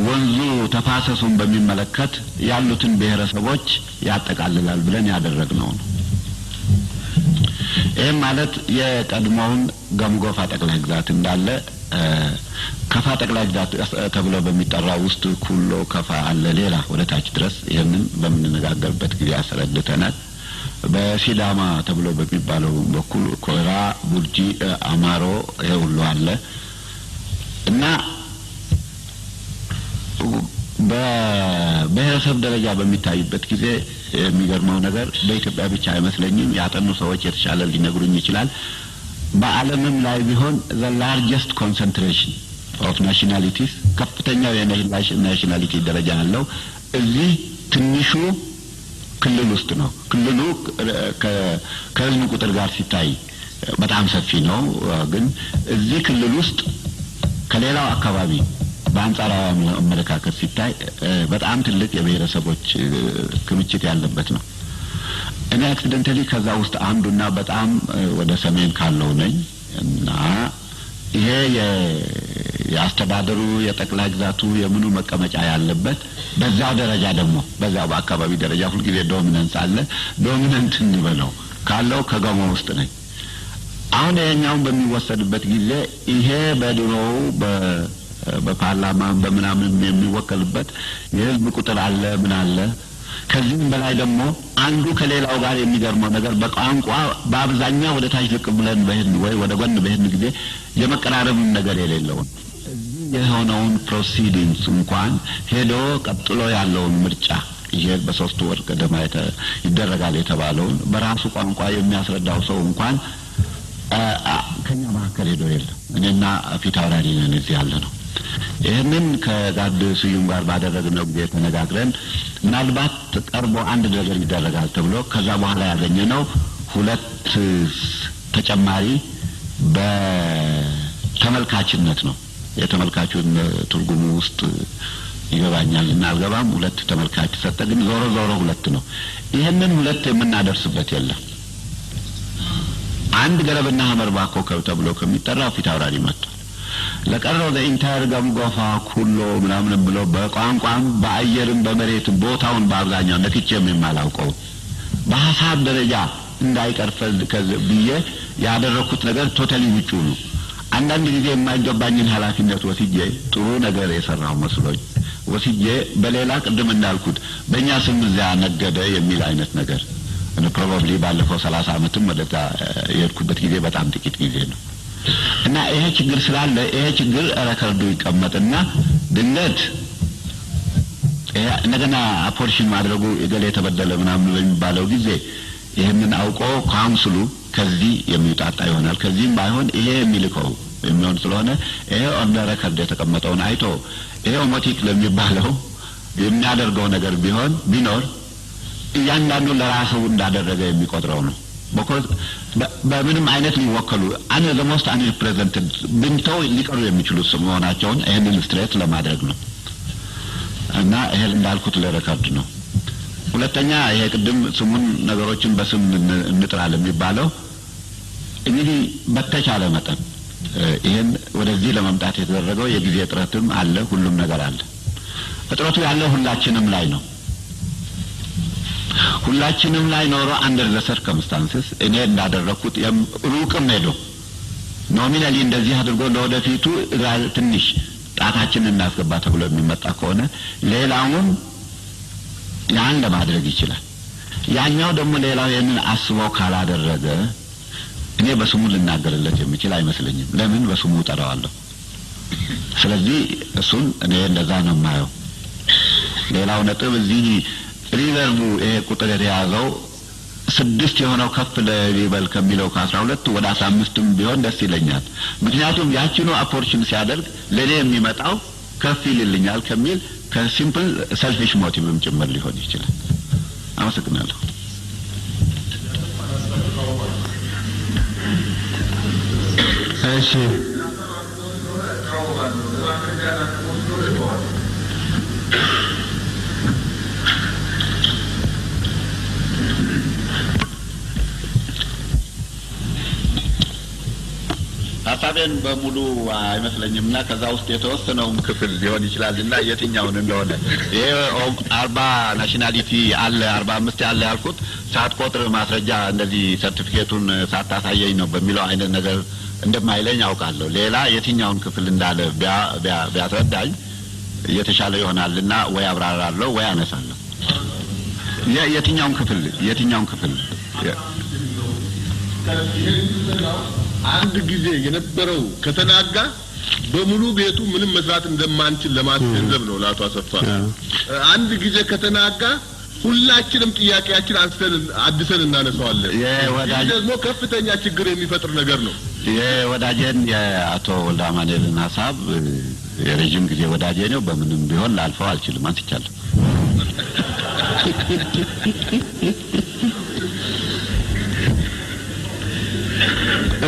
ወንዙ ተፋሰሱን በሚመለከት ያሉትን ብሔረሰቦች ያጠቃልላል ብለን ያደረግነው ነው። ይህም ማለት የቀድሞውን ገምጎፋ ጠቅላይ ግዛት እንዳለ ከፋ ጠቅላይ ግዛት ተብሎ በሚጠራው ውስጥ ኩሎ ከፋ አለ ሌላ ወደ ታች ድረስ ይህንን በምንነጋገርበት ጊዜ አስረድተናል። በሲዳማ ተብሎ በሚባለው በኩል ኮራ፣ ቡርጂ፣ አማሮ ይሄ ሁሉ አለ እና በብሔረሰብ ደረጃ በሚታይበት ጊዜ የሚገርመው ነገር በኢትዮጵያ ብቻ አይመስለኝም። ያጠኑ ሰዎች የተሻለ ሊነግሩኝ ይችላል። በዓለምም ላይ ቢሆን the largest concentration of nationalities ከፍተኛው የናሽናሊቲ ደረጃ ያለው እዚህ ትንሹ ክልል ውስጥ ነው። ክልሉ ከህዝብ ቁጥር ጋር ሲታይ በጣም ሰፊ ነው። ግን እዚህ ክልል ውስጥ ከሌላው አካባቢ በአንጻራዊ አመለካከት ሲታይ በጣም ትልቅ የብሔረሰቦች ክምችት ያለበት ነው። እኔ አክሲደንታሊ ከዛ ውስጥ አንዱና በጣም ወደ ሰሜን ካለው ነኝ እና ይሄ የአስተዳደሩ የጠቅላይ ግዛቱ የምኑ መቀመጫ ያለበት በዛው ደረጃ ደግሞ በዛው በአካባቢ ደረጃ ሁልጊዜ ዶሚናንስ አለ። ዶሚናንት እንበለው ካለው ከገሞ ውስጥ ነኝ። አሁን ይሄኛውን በሚወሰድበት ጊዜ ይሄ በድሮው በፓርላማ በምናምን የሚወከልበት የህዝብ ቁጥር አለ ምን አለ። ከዚህም በላይ ደግሞ አንዱ ከሌላው ጋር የሚገርመው ነገር በቋንቋ በአብዛኛው ወደ ታች ዝቅ ብለን በህን ወይ ወደ ጎን በህን ጊዜ የመቀራረብ ነገር የሌለው የሆነውን ፕሮሲዲንግስ እንኳን ሄዶ ቀጥሎ ያለውን ምርጫ ይሄ በ3 ወር ገደማ ይደረጋል የተባለውን በራሱ ቋንቋ የሚያስረዳው ሰው እንኳን ከኛ መካከል ሄዶ የለም። እኔና ፊት አውራሪ ነን እዚህ ያለ ነው። ይህንን ከጋድ ስዩም ጋር ባደረግነው ጊዜ ተነጋግረን ምናልባት ቀርቦ አንድ ነገር ይደረጋል ተብሎ ከዛ በኋላ ያገኘነው 2 ተጨማሪ በተመልካችነት ነው። የተመልካቹን ትርጉሙ ውስጥ ይገባኛል እና አልገባም 2 ተመልካች ሰጠ። ግን ዞሮ 2 ነው። ይህንን 2 የምናደርስበት የለም። አንድ ገረብና ሐመር ባኮከብ ተብሎ ከሚጠራው ፊት አውራሪ መጥቷል። ለቀረው ለኢንታየር ገምጎፋ ሁሉ ምናምን ብሎ በቋንቋም በአየርም በመሬትም ቦታውን በአብዛኛው ነክቼም የማላውቀው በሐሳብ ደረጃ እንዳይቀርፈል ብዬ ያደረኩት ነገር ቶታሊ ውጪ ነው። አንዳንድ ጊዜ የማይገባኝን ኃላፊነት ወስጄ ጥሩ ነገር የሰራው መስሎኝ ወስጄ በሌላ ቅድም እንዳልኩት በእኛ ስም እዚያ ነገደ የሚል አይነት ነገር ፕሮባብሊ ባለፈው 30 ዓመትም ወደዛ የሄድኩበት ጊዜ በጣም ጥቂት ጊዜ ነው እና ይሄ ችግር ስላለ ይሄ ችግር ረከርዱ ይቀመጥና ድንገት እንደገና አፖርሽን ማድረጉ እገሌ የተበደለ ምናምን በሚባለው ጊዜ ይሄንን አውቆ ካውንስሉ ከዚህ የሚጣጣ ይሆናል። ከዚህም ባይሆን ይሄ የሚልከው የሚሆን ስለሆነ ይሄ ኦን ረከርድ የተቀመጠውን አይቶ ይሄ ኦሞቲክ ለሚባለው የሚያደርገው ነገር ቢኖር እያንዳንዱ ለራሱ እንዳደረገ የሚቆጥረው ነው። በምንም አይነት ሊወከሉ አንድ ለሞስት አንድ ሪፕሬዘንትድ ብንተው ሊቀሩ የሚችሉ መሆናቸውን ይሄንን ስትሬት ለማድረግ ነው እና ይሄ እንዳልኩት ለረከርድ ነው። ሁለተኛ ይሄ ቅድም ስሙን ነገሮችን በስም እንጥራል የሚባለው እንግዲህ በተቻለ መጠን ይሄን ወደዚህ ለመምጣት የተደረገው የጊዜ ጥረትም አለ፣ ሁሉም ነገር አለ። እጥረቱ ያለው ሁላችንም ላይ ነው። ሁላችንም ላይ ኖሮ አንደር ዘ ሰርከምስታንስስ እኔ እንዳደረኩት ሩቅም ሄዶ ኖሚናሊ እንደዚህ አድርጎ ለወደፊቱ ትንሽ ጣታችንን እናስገባ ተብሎ የሚመጣ ከሆነ ሌላውን ያን ለማድረግ ይችላል። ያኛው ደግሞ ሌላው ይሄንን አስበው ካላደረገ እኔ በስሙ ልናገርለት የሚችል አይመስለኝም። ለምን በስሙ ጠራዋለሁ። ስለዚህ እሱን እኔ እንደዛ ነው የማየው። ሌላው ነጥብ እዚህ ሪዘርቭ ይሄ ቁጥር የተያዘው 6 የሆነው ከፍ ለሪበል ከሚለው ከ12 ወደ 15ም ቢሆን ደስ ይለኛል። ምክንያቱም ያቺኑ አፖርቹን ሲያደርግ ለኔ የሚመጣው ከፍ ይልልኛል ከሚል ከሲምፕል ሰልፊሽ ሞቲቭም ጭምር ሊሆን ይችላል። አመሰግናለሁ። እሺ ሀሳቤን በሙሉ አይመስለኝምና ከዛ ውስጥ የተወሰነውን ክፍል ሊሆን ይችላልና የትኛውን እንደሆነ ይሄ 40 ናሽናሊቲ አለ 45 ያለ ያልኩት ሳትቆጥር ማስረጃ እንደዚህ ሰርቲፊኬቱን ሳታሳየኝ ነው በሚለው አይነት ነገር እንደማይለኝ አውቃለሁ። ሌላ የትኛውን ክፍል እንዳለ ቢያስረዳኝ የተሻለ ይሆናልና ወይ አብራራለሁ ወይ አነሳለሁ። የትኛውን ክፍል አንድ ጊዜ የነበረው ከተናጋ በሙሉ ቤቱ ምንም መስራት እንደማንችል ለማስገንዘብ ነው ለአቶ አሰፋ። አንድ ጊዜ ከተናጋ ሁላችንም ጥያቄያችን አድሰን እናነሳዋለን። ይህ ደግሞ ከፍተኛ ችግር የሚፈጥር ነገር ነው። የወዳጄን የአቶ ወልደአማኑኤልን ሀሳብ የረጅም ጊዜ ወዳጄ ነው። በምንም ቢሆን ላልፈው አልችልም። አንስቻለሁ።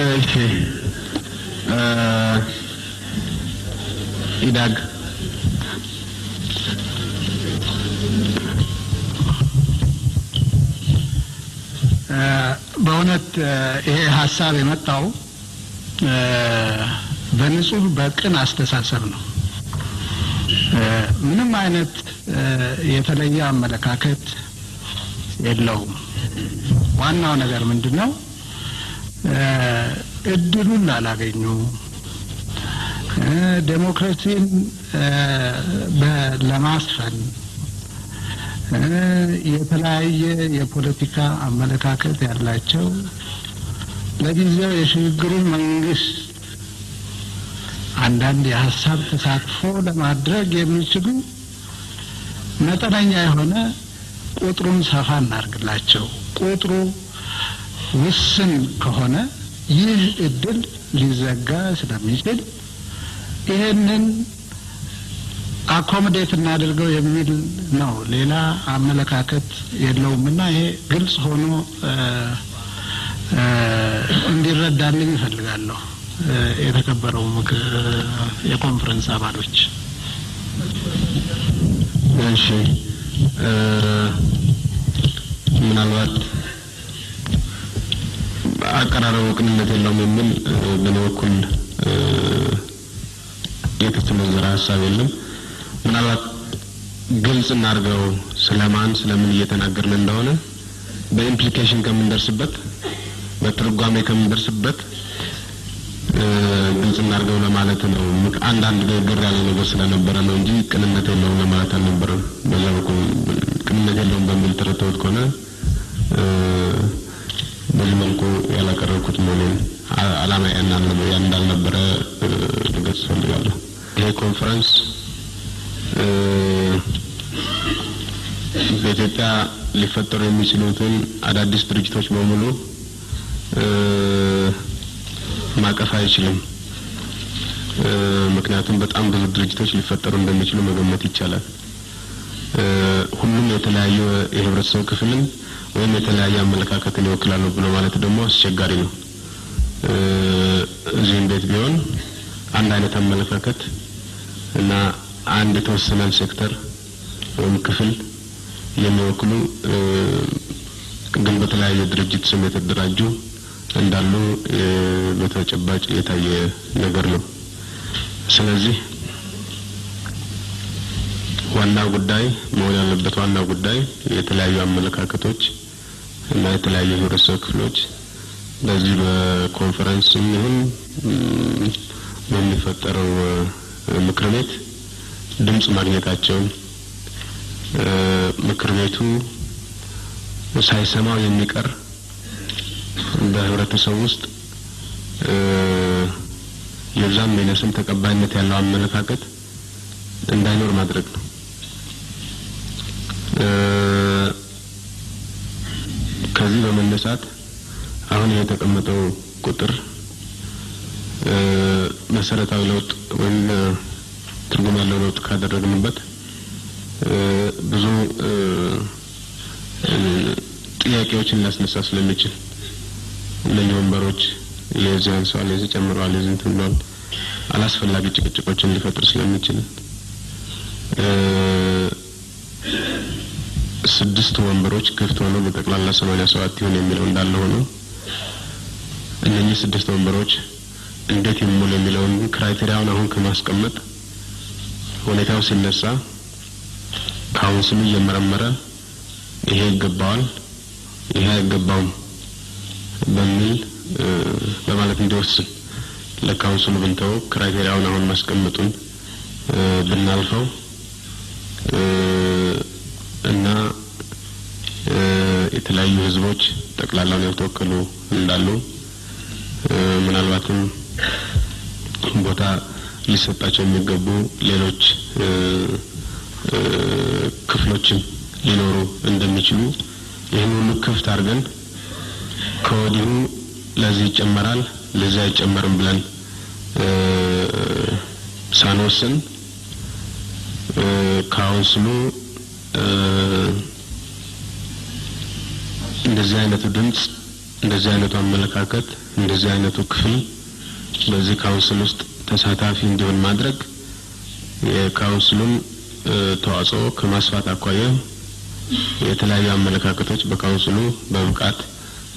እሺ ኢዳግ በእውነት ይሄ ሀሳብ የመጣው በንጹህ በቅን አስተሳሰብ ነው። ምንም አይነት የተለየ አመለካከት የለውም። ዋናው ነገር ምንድነው? እድሉን ላላገኙ ዴሞክራሲን ለማስፈን የተለያየ የፖለቲካ አመለካከት ያላቸው ለጊዜው የሽግግሩ መንግስት አንዳንድ የሀሳብ ተሳትፎ ለማድረግ የሚችሉ መጠነኛ የሆነ ቁጥሩን ሰፋ እናርግላቸው። ቁጥሩ ውስን ከሆነ ይህ እድል ሊዘጋ ስለሚችል ይሄንን አኮሞዴት እናድርገው የሚል ነው። ሌላ አመለካከት የለውምና ይሄ ግልጽ ሆኖ እንዲረዳልኝ እፈልጋለሁ። የተከበረው የኮንፈረንስ አባሎች እሺ ምናልባት አቀራረቡ ቅንነት የለውም የሚል በእኔ በኩል የተነዘረ ሀሳብ የለም። ምናልባት ግልጽ እናድርገው ስለማን ስለምን እየተናገርን እንደሆነ በኢምፕሊኬሽን ከምንደርስበት በትርጓሜ ከምንደርስበት ግልጽ እናድርገው ለማለት ነው። አንዳንድ ግር ያለ ነገር ስለነበረ ነው እንጂ ቅንነት የለውም ለማለት አልነበረም። በዛ በኩል ቅንነት የለውም በሚል ተረተውት ከሆነ በዚህ መልኩ ያላቀረብኩት መሆኑን ዓላማ ያን እንዳልነበረ ልገልጽ እፈልጋለሁ። ይሄ ኮንፈረንስ በኢትዮጵያ ሊፈጠሩ የሚችሉትን አዳዲስ ድርጅቶች በሙሉ ማቀፍ አይችልም። ምክንያቱም በጣም ብዙ ድርጅቶች ሊፈጠሩ እንደሚችሉ መገመት ይቻላል። ሁሉም የተለያየ የህብረተሰብ ክፍልን ወይም የተለያየ አመለካከትን ይወክላሉ ብሎ ማለት ደግሞ አስቸጋሪ ነው። እዚህም ቤት ቢሆን አንድ አይነት አመለካከት እና አንድ የተወሰነ ሴክተር ወይም ክፍል የሚወክሉ ግን በተለያየ ድርጅት ስም የተደራጁ እንዳሉ በተጨባጭ የታየ ነገር ነው። ስለዚህ ዋና ጉዳይ መሆን ያለበት ዋና ጉዳይ የተለያዩ አመለካከቶች እና የተለያዩ ህብረተሰብ ክፍሎች በዚህ በኮንፈረንስም ይሁን በሚፈጠረው ምክር ቤት ድምጽ ማግኘታቸው ምክር ቤቱ ሳይሰማው የሚቀር በህብረተሰቡ ውስጥ የዛም የነስም ተቀባይነት ያለው አመለካከት እንዳይኖር ማድረግ ነው። ከዚህ በመነሳት አሁን የተቀመጠው ቁጥር መሰረታዊ ለውጥ ወይም ትርጉም ያለው ለውጥ ካደረግንበት ብዙ ጥያቄዎችን ሊያስነሳ ስለሚችል እነዚህ ወንበሮች የዚህ አንሷል የዚህ ጨምሯል የዚህ እንትን ብሏል አላስፈላጊ ጭቅጭቆችን ሊፈጥር ስለሚችል 6 ወንበሮች ክፍት ሆነው በጠቅላላ 87 ይሆን የሚለው እንዳለ ሆኖ እነዚህ 6 ወንበሮች እንዴት ይሞሉ የሚለውን ክራይቴሪያውን አሁን ከማስቀመጥ ሁኔታው ሲነሳ ካውንስሉ እየመረመረ ይሄ ይገባዋል ይሄ አይገባውም በሚል በማለት እንዲወስን ለካውንስሉ ብንተው ክራይቴሪያውን አሁን ማስቀመጡን ብናልፈው እና የተለያዩ ህዝቦች ጠቅላላውን ያልተወከሉ እንዳሉ ምናልባትም ቦታ ሊሰጣቸው የሚገቡ ሌሎች ክፍሎችም ሊኖሩ እንደሚችሉ ይህን ሁሉ ክፍት አድርገን ከወዲሁ ለዚህ ይጨመራል ለዚህ አይጨመርም ብለን ሳንወስን ካውንስሉ እንደዚህ አይነቱ ድምጽ እንደዚህ አይነቱ አመለካከት እንደዚህ አይነቱ ክፍል በዚህ ካውንስል ውስጥ ተሳታፊ እንዲሆን ማድረግ የካውንስሉን ተዋጽኦ ከማስፋት አኳያ የተለያዩ አመለካከቶች በካውንስሉ በብቃት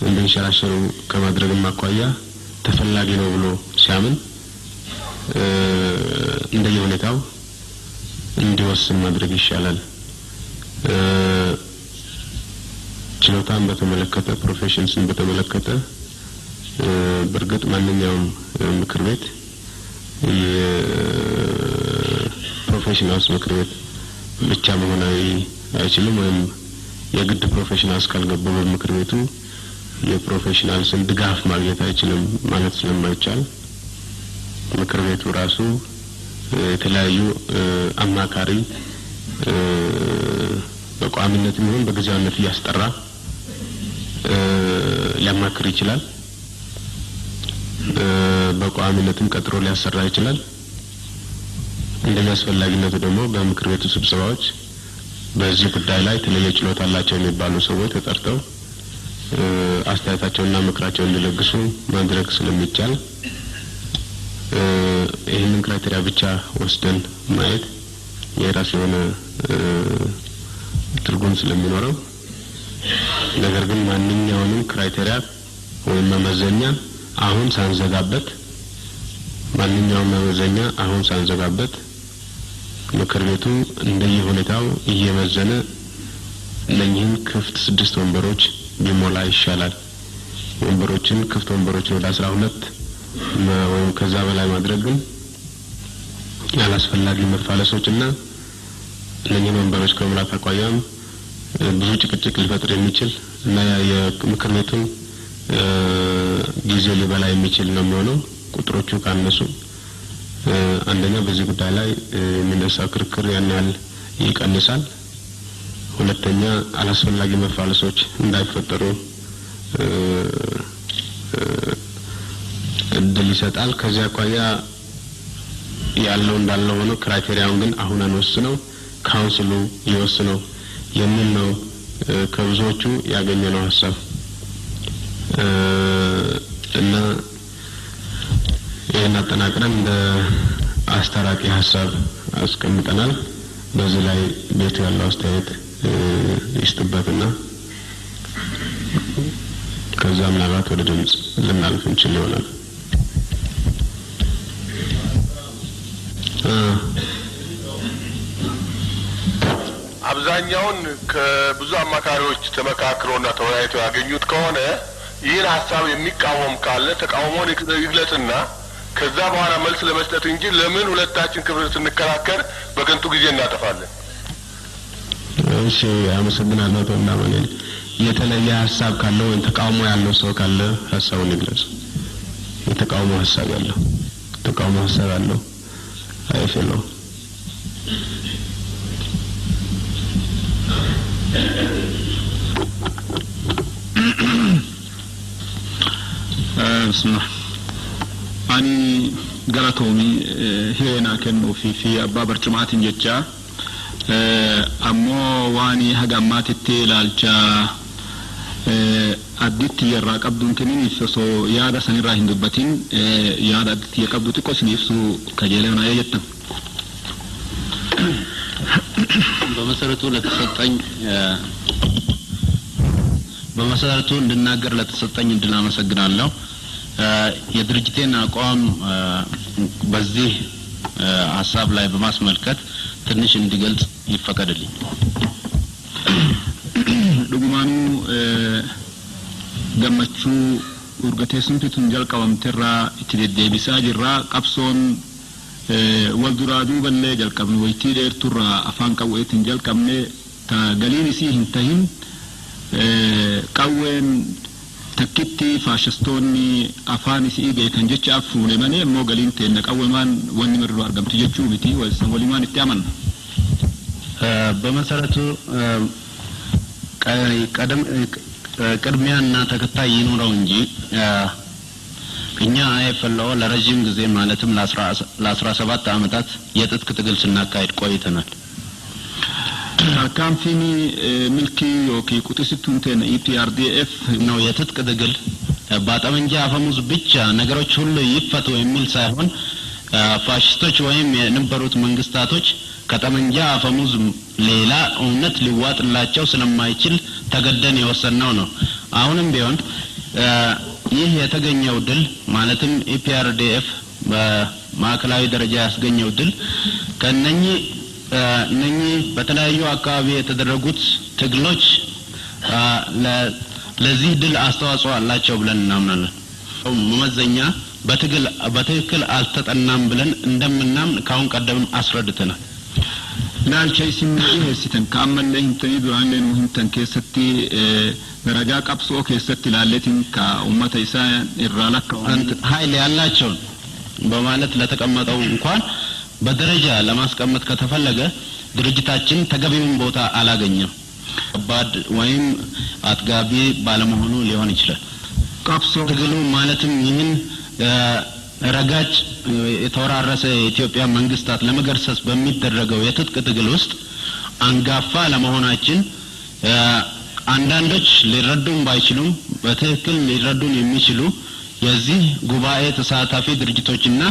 እንዲንሸራሸሩ ከማድረግም አኳያ ተፈላጊ ነው ብሎ ሲያምን እንደየሁኔታው እንዲወስን ማድረግ ይሻላል። ችሎታን በተመለከተ ፕሮፌሽንስን በተመለከተ በርግጥ ማንኛውም ምክር ቤት የፕሮፌሽናልስ ምክር ቤት ብቻ መሆን አይችልም ወይም የግድ ፕሮፌሽናልስ ካልገቡ በምክር ቤቱ የፕሮፌሽናልስን ድጋፍ ማግኘት አይችልም ማለት ስለማይቻል ምክር ቤቱ ራሱ የተለያዩ አማካሪ በቋሚነት ይሁን በጊዜያዊነት እያስጠራ ሊያማክር ይችላል። በቋሚነትም ቀጥሮ ሊያሰራ ይችላል። እንደሚያስፈልግነቱ ደግሞ በምክር ቤቱ ስብሰባዎች በዚህ ጉዳይ ላይ የተለየ ችሎታ አላቸው የሚባሉ ሰዎች ተጠርተው አስተያየታቸውንና ምክራቸውን እንዲለግሱ ማድረግ ስለሚቻል ይህንን ክራይቴሪያ ብቻ ወስደን ማየት የራሱ የሆነ ትርጉም ስለሚኖረው ነገር ግን ማንኛውንም ክራይቴሪያ ወይም መመዘኛ አሁን ሳንዘጋበት ማንኛውም መመዘኛ አሁን ሳንዘጋበት ምክር ቤቱ እንደየሁኔታው እየመዘነ እነኚህን ክፍት 6 ወንበሮች ቢሞላ ይሻላል። ወንበሮችን ክፍት ወንበሮችን ወደ 12 ወይም ከዛ በላይ ማድረግ ግን ያላስፈላጊ መፋለሶችና እነኚህን ወንበሮች ከመሙላት አኳያም ብዙ ጭቅጭቅ ሊፈጥር የሚችል እና የምክር ቤቱን ጊዜ ሊበላ የሚችል ነው የሚሆነው። ቁጥሮቹ ካነሱ አንደኛ በዚህ ጉዳይ ላይ የሚነሳው ክርክር ያን ያህል ይቀንሳል። ሁለተኛ አላስፈላጊ መፋለሶች እንዳይፈጠሩ እድል ይሰጣል። ከዚያ አኳያ ያለው እንዳለው ሆኖ ክራይቴሪያውን ግን አሁን አንወስነው ካውንስሉ ይወስነው የሚል ነው ከብዙዎቹ ያገኘነው ሐሳብ እና ይህን አጠናቅረን እንደ አስታራቂ ሐሳብ አስቀምጠናል። በዚህ ላይ ቤቱ ያለው አስተያየት ይስጥበትና ከዛ ምናልባት ወደ ድምጽ ልናልፍ እንችል ይሆናል። አብዛኛውን ከብዙ አማካሪዎች ተመካክሮና ተወያይተው ያገኙት ከሆነ ይህን ሐሳብ የሚቃወም ካለ ተቃውሞውን ይግለጽና ከዛ በኋላ መልስ ለመስጠት እንጂ ለምን ሁለታችን ክብር ስንከራከር በከንቱ ጊዜ እናጠፋለን? እሺ አመሰግናለሁ። ተናማኝ የተለየ ሐሳብ ካለው ወይ ተቃውሞ ያለው ሰው ካለ ሐሳቡን ይግለጽ። የተቃውሞ ሐሳብ ያለው ተቃውሞ ሐሳብ ያለው አይፈለው bismillah ani galatomi heena kenno fi abba barcumaatin jecha ammo wani hagammatitti lalcha additti yerra qabdun kenin ifso yaada sanirra hindubatin yaada additti qabdu tikko sinifsu kajelena yetta በመሰረቱ እንድናገር ለተሰጠኝ እድል አመሰግናለሁ። የድርጅቴን አቋም በዚህ ሐሳብ ላይ በማስመልከት ትንሽ እንዲገልጽ ይፈቀድልኝ። ዱጉማኑ ገመቹ ኡርገቴስንቱ ትንጀል ቀወምተራ ኢትዴቢሳ ጅራ ቀብሶን ወልዱራዱ በለ ጀልቀብን ወይቲ ደርቱራ አፋን ቀወት እንጀል ቀምኔ ተገሊኒሲ hintahin qawwen takkitti fashistoonni afaan isii beekan jecha afuune mane immoo galiin teenne qawwemaan wanni mirru argamtu jechuu miti walimaan itti amanna. በመሰረቱ ቅድሚያና ተከታይ ይኖረው እንጂ እኛ አይፈለው ለረጅም ጊዜ ማለትም ለ17 አመታት የጥጥቅ ትግል ስናካሄድ ቆይተናል። ካምፊኒ ሚልኪ ዮኪ ቁጥስቱንቴን ኢፒአርዲኤፍ ነው የጥጥቅ ትግል ባጠመንጃ አፈሙዝ ብቻ ነገሮች ሁሉ ይፈቱ የሚል ሳይሆን ፋሽስቶች ወይም የነበሩት መንግስታቶች ከጠመንጃ አፈሙዝ ሌላ እውነት ሊዋጥላቸው ስለማይችል ተገደን የወሰነው ነው። አሁንም ቢሆን ይህ የተገኘው ድል ማለትም ኢፒአርዲኤፍ በማዕከላዊ ደረጃ ያስገኘው ድል ከነኚህ በተለያዩ አካባቢ የተደረጉት ትግሎች ለዚህ ድል አስተዋጽኦ አላቸው ብለን እናምናለን። መመዘኛ በትክክል አልተጠናም ብለን እንደምናምን ካሁን ቀደም አስረድተናል። ላልቸይሲን ይሄሲተን ካመነ እንተኒ ዱአለን እንተን ከሰቲ ደረጃ ቀብሶ ከሰቲ ላለቲን ከኡመተ ኢሳ ኢራላከ ኃይል ያላቸው በማለት ለተቀመጠው እንኳን በደረጃ ለማስቀመጥ ከተፈለገ ድርጅታችን ተገቢውን ቦታ አላገኘም። ከባድ ወይም አጥጋቢ ባለመሆኑ ሊሆን ይችላል። ቀብሶ ትግሉ ማለትም ይህን ረጋጭ የተወራረሰ የኢትዮጵያ መንግስታት ለመገርሰስ በሚደረገው የትጥቅ ትግል ውስጥ አንጋፋ ለመሆናችን አንዳንዶች ሊረዱን ባይችሉም በትክክል ሊረዱን የሚችሉ የዚህ ጉባኤ ተሳታፊ ድርጅቶችና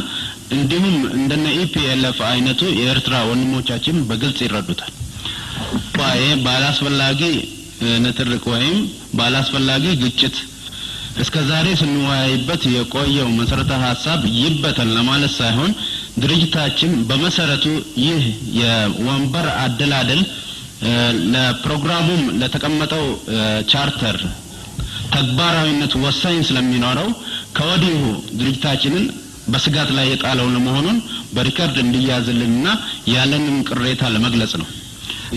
እንዲሁም እንደነ ኢፒኤልኤፍ አይነቱ የኤርትራ ወንድሞቻችን በግልጽ ይረዱታል። ባላስፈላጊ ንትርክ ወይም ባላስፈላጊ ግጭት እስከዛሬ ስንወያይበት የቆየው መሰረተ ሐሳብ ይበተን ለማለት ሳይሆን ድርጅታችን በመሰረቱ ይህ የወንበር አደላደል ለፕሮግራሙም ለተቀመጠው ቻርተር ተግባራዊነት ወሳኝ ስለሚኖረው ከወዲሁ ድርጅታችንን በስጋት ላይ የጣለው ለመሆኑን በሪከርድ እንዲያዝልንና ያለንን ቅሬታ ለመግለጽ ነው።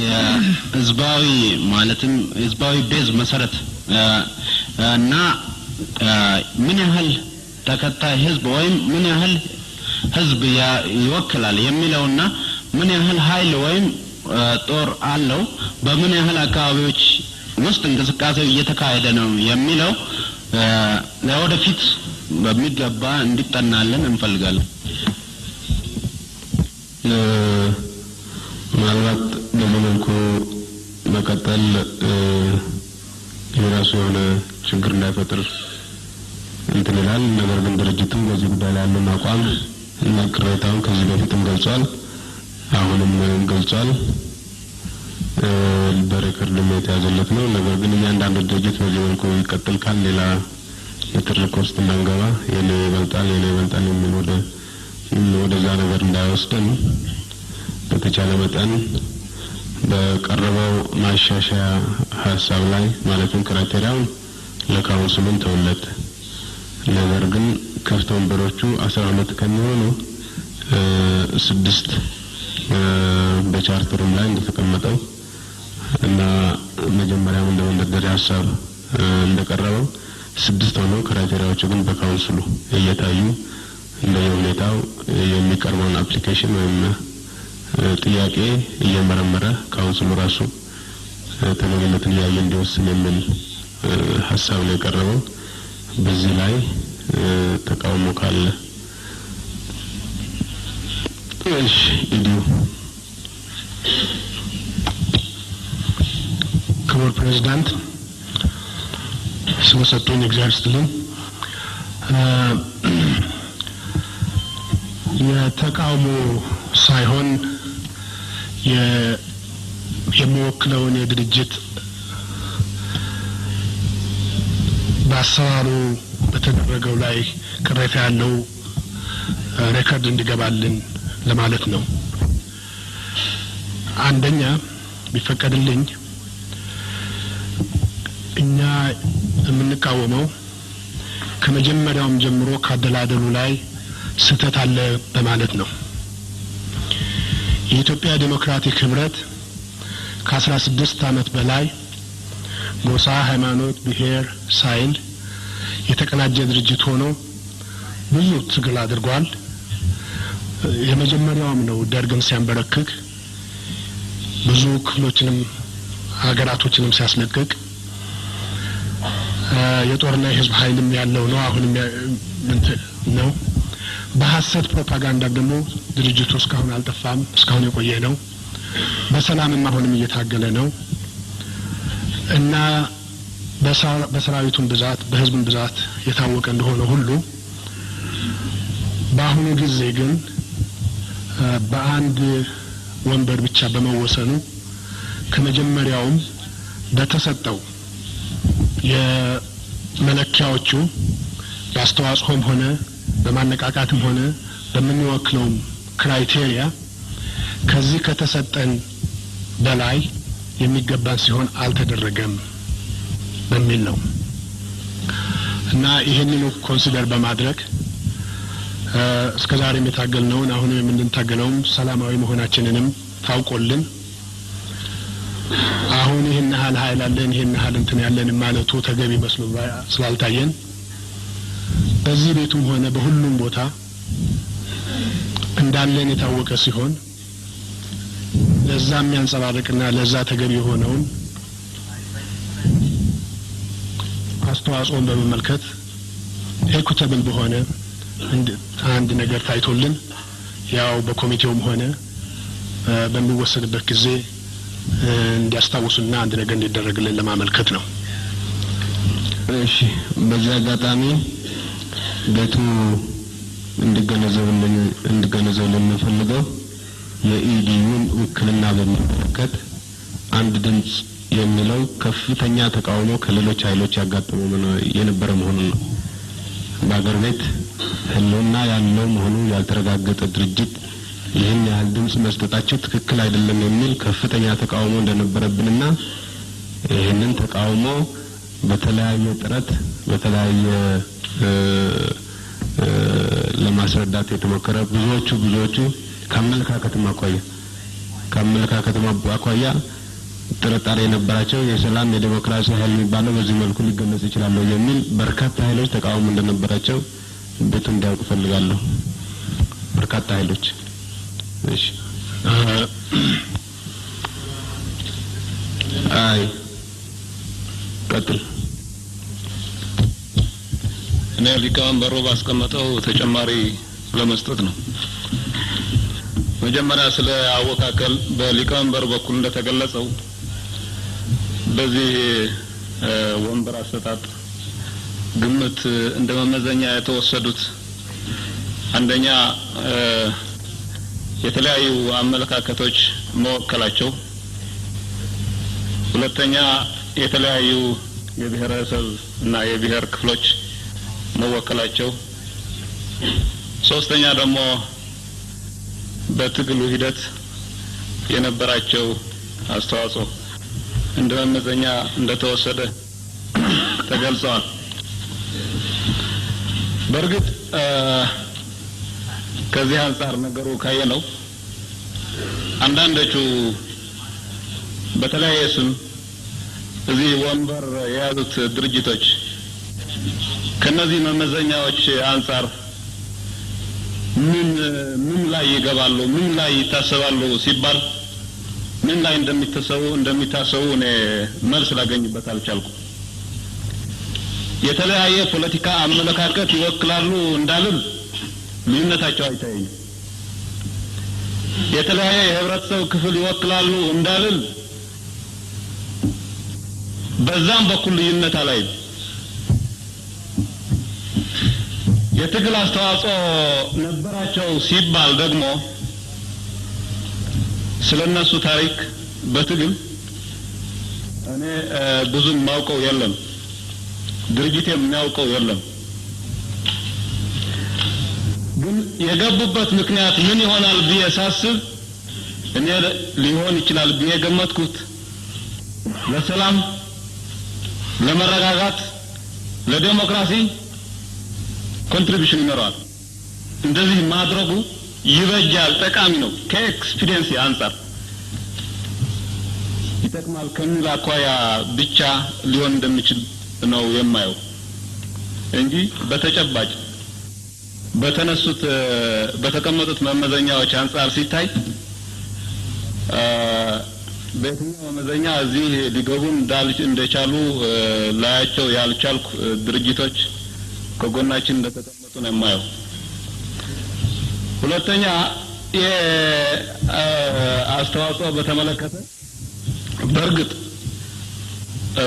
የህዝባዊ ማለትም ህዝባዊ ቤዝ መሰረት እና ምን ያህል ተከታይ ህዝብ ወይም ምን ያህል ህዝብ ይወክላል የሚለውና ምን ያህል ኃይል ወይም ጦር አለው በምን ያህል አካባቢዎች ውስጥ እንቅስቃሴው እየተካሄደ ነው የሚለው ለወደፊት በሚገባ እንዲጠናልን እንፈልጋለን። ምናልባት በመልኩ መቀጠል የራሱ የሆነ ችግር እንዳይፈጥር እንትን ይላል። ነገር ግን ድርጅቱም በዚህ ጉዳይ ላይ ያለውን አቋም እና ቅሬታውን ከዚህ በፊትም ገልጿል፣ አሁንም ገልጿል። በሪከርድ የተያዘለት ነው። ነገር ግን እያንዳንዱ ድርጅት በዚህ መልኩ ይቀጥል ካል ሌላ የትርክ ውስጥ እንዳንገባ የኔ ይበልጣል የሚል ወደዛ ነገር እንዳይወስደን በተቻለ መጠን በቀረበው ማሻሻያ ሀሳብ ላይ ማለትም ክራይቴሪያውን ለካውንስሉን ተውለት። ነገር ግን ክፍት ወንበሮቹ 12 ከሚሆኑ 6 በቻርተሩም ላይ እንደተቀመጠው እና መጀመሪያም እንደመንደርደሪያ ሀሳብ እንደቀረበው 6 ሆነው ክራይቴሪያዎቹ ግን በካውንስሉ እየታዩ እንደየሁኔታው የሚቀርበውን አፕሊኬሽን ወይም ጥያቄ እየመረመረ ካውንስሉ ራሱ ተገቢነትን እያየ እንዲወስን የሚል ሀሳብ ነው የቀረበው። በዚህ ላይ ተቃውሞ ካለ እሺ ኢዲዩ። ክቡር ፕሬዝዳንት ስለሰጡኝ እግዚአብሔር ይስጥልኝ። የተቃውሞ ሳይሆን የሚወክለውን የድርጅት በአሰራሩ በተደረገው ላይ ቅሬታ ያለው ሬከርድ እንዲገባልን ለማለት ነው። አንደኛ ቢፈቀድልኝ እኛ የምንቃወመው ከመጀመሪያውም ጀምሮ ካደላደሉ ላይ ስህተት አለ በማለት ነው። የኢትዮጵያ ዴሞክራቲክ ህብረት ከ16 ዓመት በላይ ጎሳ፣ ሃይማኖት፣ ብሔር ሳይል የተቀናጀ ድርጅት ሆኖ ብዙ ትግል አድርጓል። የመጀመሪያውም ነው ደርግን ሲያንበረክክ ብዙ ክፍሎችንም ሀገራቶችንም ሲያስለቅቅ የጦርና የህዝብ ኃይልም ያለው ነው። አሁንም ነው። በሐሰት ፕሮፓጋንዳ ደግሞ ድርጅቱ እስካሁን አልጠፋም፣ እስካሁን የቆየ ነው። በሰላምም አሁንም እየታገለ ነው እና በሰራዊቱም ብዛት በህዝብም ብዛት የታወቀ እንደሆነ ሁሉ በአሁኑ ጊዜ ግን በአንድ ወንበር ብቻ በመወሰኑ ከመጀመሪያውም በተሰጠው የመለኪያዎቹ በአስተዋጽኦም ሆነ በማነቃቃትም ሆነ በምንወክለው ክራይቴሪያ ከዚህ ከተሰጠን በላይ የሚገባን ሲሆን አልተደረገም በሚል ነው እና ይሄንን ኮንሲደር በማድረግ እስከዛሬም የታገልነውን አሁንም የምንታገለውም ሰላማዊ መሆናችንንም ታውቆልን አሁን ይሄን ሀል ኃይል አለን ይሄን ሀል እንትን ያለን ማለቱ ተገቢ መስሎ ስላልታየን በዚህ ቤቱም ሆነ በሁሉም ቦታ እንዳለን የታወቀ ሲሆን ለዛ የሚያንጸባርቅና ለዛ ተገቢ የሆነውን አስተዋጽኦን በመመልከት ኤኩተብል በሆነ አንድ ነገር ታይቶልን ያው በኮሚቴውም ሆነ በሚወሰድበት ጊዜ እንዲያስታውሱና አንድ ነገር እንዲደረግልን ለማመልከት ነው። እሺ በዚህ አጋጣሚ ቤቱ እንዲገነዘብልን የምፈልገው የኢዲዩን ውክልና በሚመለከት አንድ ድምጽ የሚለው ከፍተኛ ተቃውሞ ከሌሎች ኃይሎች ያጋጠመው የነበረ መሆኑን ነው። በአገር ቤት ህልውና ያለው መሆኑ ያልተረጋገጠ ድርጅት ይህን ያህል ድምጽ መስጠታቸው ትክክል አይደለም የሚል ከፍተኛ ተቃውሞ እንደነበረብንና ይህንን ተቃውሞ በተለያየ ጥረት በተለያየ ለማስረዳት የተሞከረ ብዙዎቹ ከአመለካከትም አኳያ ጥርጣሬ የነበራቸው የሰላም የዲሞክራሲ ኃይል የሚባለው በዚህ መልኩ ሊገለጽ ይችላል የሚል በርካታ ኃይሎች ተቃውሞ እንደነበራቸው ቤቱ እንዲያውቅ ፈልጋለሁ። በርካታ ኃይሎች እሺ አይ ቀጥል። እኔ ሊቀመንበሩ ባስቀመጠው ተጨማሪ ለመስጠት ነው። መጀመሪያ ስለ አወቃቀል በሊቀመንበር በኩል እንደተገለጸው በዚህ ወንበር አሰጣጥ ግምት እንደ መመዘኛ የተወሰዱት አንደኛ የተለያዩ አመለካከቶች መወከላቸው፣ ሁለተኛ የተለያዩ የብሔረሰብ እና የብሔር ክፍሎች መወከላቸው፣ ሶስተኛ ደግሞ በትግሉ ሂደት የነበራቸው አስተዋጽኦ እንደ መመዘኛ እንደተወሰደ ተገልጸዋል። በእርግጥ ከዚህ አንፃር ነገሩ ካየነው አንዳንዶቹ በተለያየ ስም እዚህ ወንበር የያዙት ድርጅቶች ከነዚህ መመዘኛዎች አንፃር ምን ላይ ይገባሉ፣ ምን ላይ ይታሰባሉ ሲባል ምን ላይ እንደሚታሰቡ እኔ መልስ ላገኝበት አልቻልኩም። የተለያየ ፖለቲካ አመለካከት ይወክላሉ እንዳልል ልዩነታቸው አይታየኝም። የተለያየ የህብረተሰብ ክፍል ይወክላሉ እንዳልል በዛም በኩል ልዩነት አላይም። የትግል አስተዋጽኦ ነበራቸው ሲባል ደግሞ ስለነሱ ታሪክ በትግል እኔ ብዙም ማውቀው የለም፣ ድርጅት የሚያውቀው የለም። ግን የገቡበት ምክንያት ምን ይሆናል ብዬ ሳስብ እኔ ሊሆን ይችላል ብዬ ገመትኩት ለሰላም፣ ለመረጋጋት፣ ለዲሞክራሲ ኮንትሪቢዩሽን ይኖራል። እንደዚህ ማድረጉ ይበጃል፣ ጠቃሚ ነው። ከኤክስፒሪየንስ አንፃር ይጠቅማል ከሚል አኳያ ብቻ ሊሆን እንደሚችል ነው የማየው እንጂ በተጨባጭ በተቀመጡት መመዘኛዎች አንፃር ሲታይ በየትኛው መመዘኛ እዚህ ሊገቡ እንደቻሉ ላያቸው ያልቻልኩ ድርጅቶች ከጎናችን እንደተቀመጡ ነው የማየው። ሁለተኛ የአስተዋጽኦ በተመለከተ በእርግጥ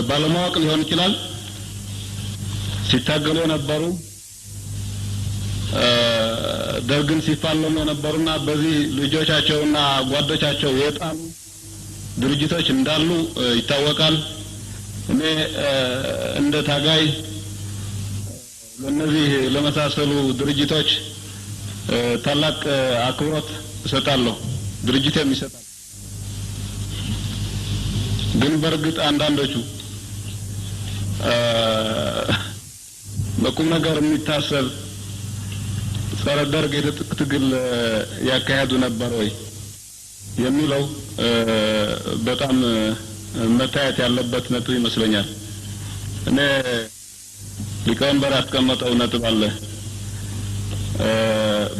ባለማወቅ ሊሆን ይችላል ሲታገሉ የነበሩ ደርግን ሲፋለሙ የነበሩና በዚህ ልጆቻቸውና ጓዶቻቸው የጣሉ ድርጅቶች እንዳሉ ይታወቃል። እኔ እንደ ታጋይ ለነዚህ ለመሳሰሉ ድርጅቶች ታላቅ አክብሮት እሰጣለሁ፣ ድርጅቴም ይሰጣል። ግን በእርግጥ አንዳንዶቹ በቁም ነገር የሚታሰብ ጸረ ደርግ የትጥቅ ትግል ያካሄዱ ነበር ወይ የሚለው በጣም መታየት ያለበት ነጥብ ይመስለኛል። እኔ ሊቀመንበር ያስቀመጠው ነጥብ አለ።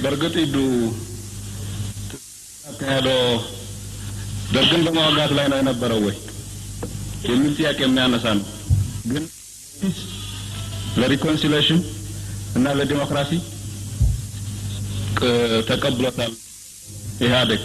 በእርግጥ ሂዱ አካሄዶ ደርግን በመዋጋት ላይ ነው የነበረው ወይ የሚል ጥያቄ የሚያነሳ ነው። ግን ለሪኮንሲሌሽን እና ለዲሞክራሲ ተቀብሎታል ኢህአዴግ።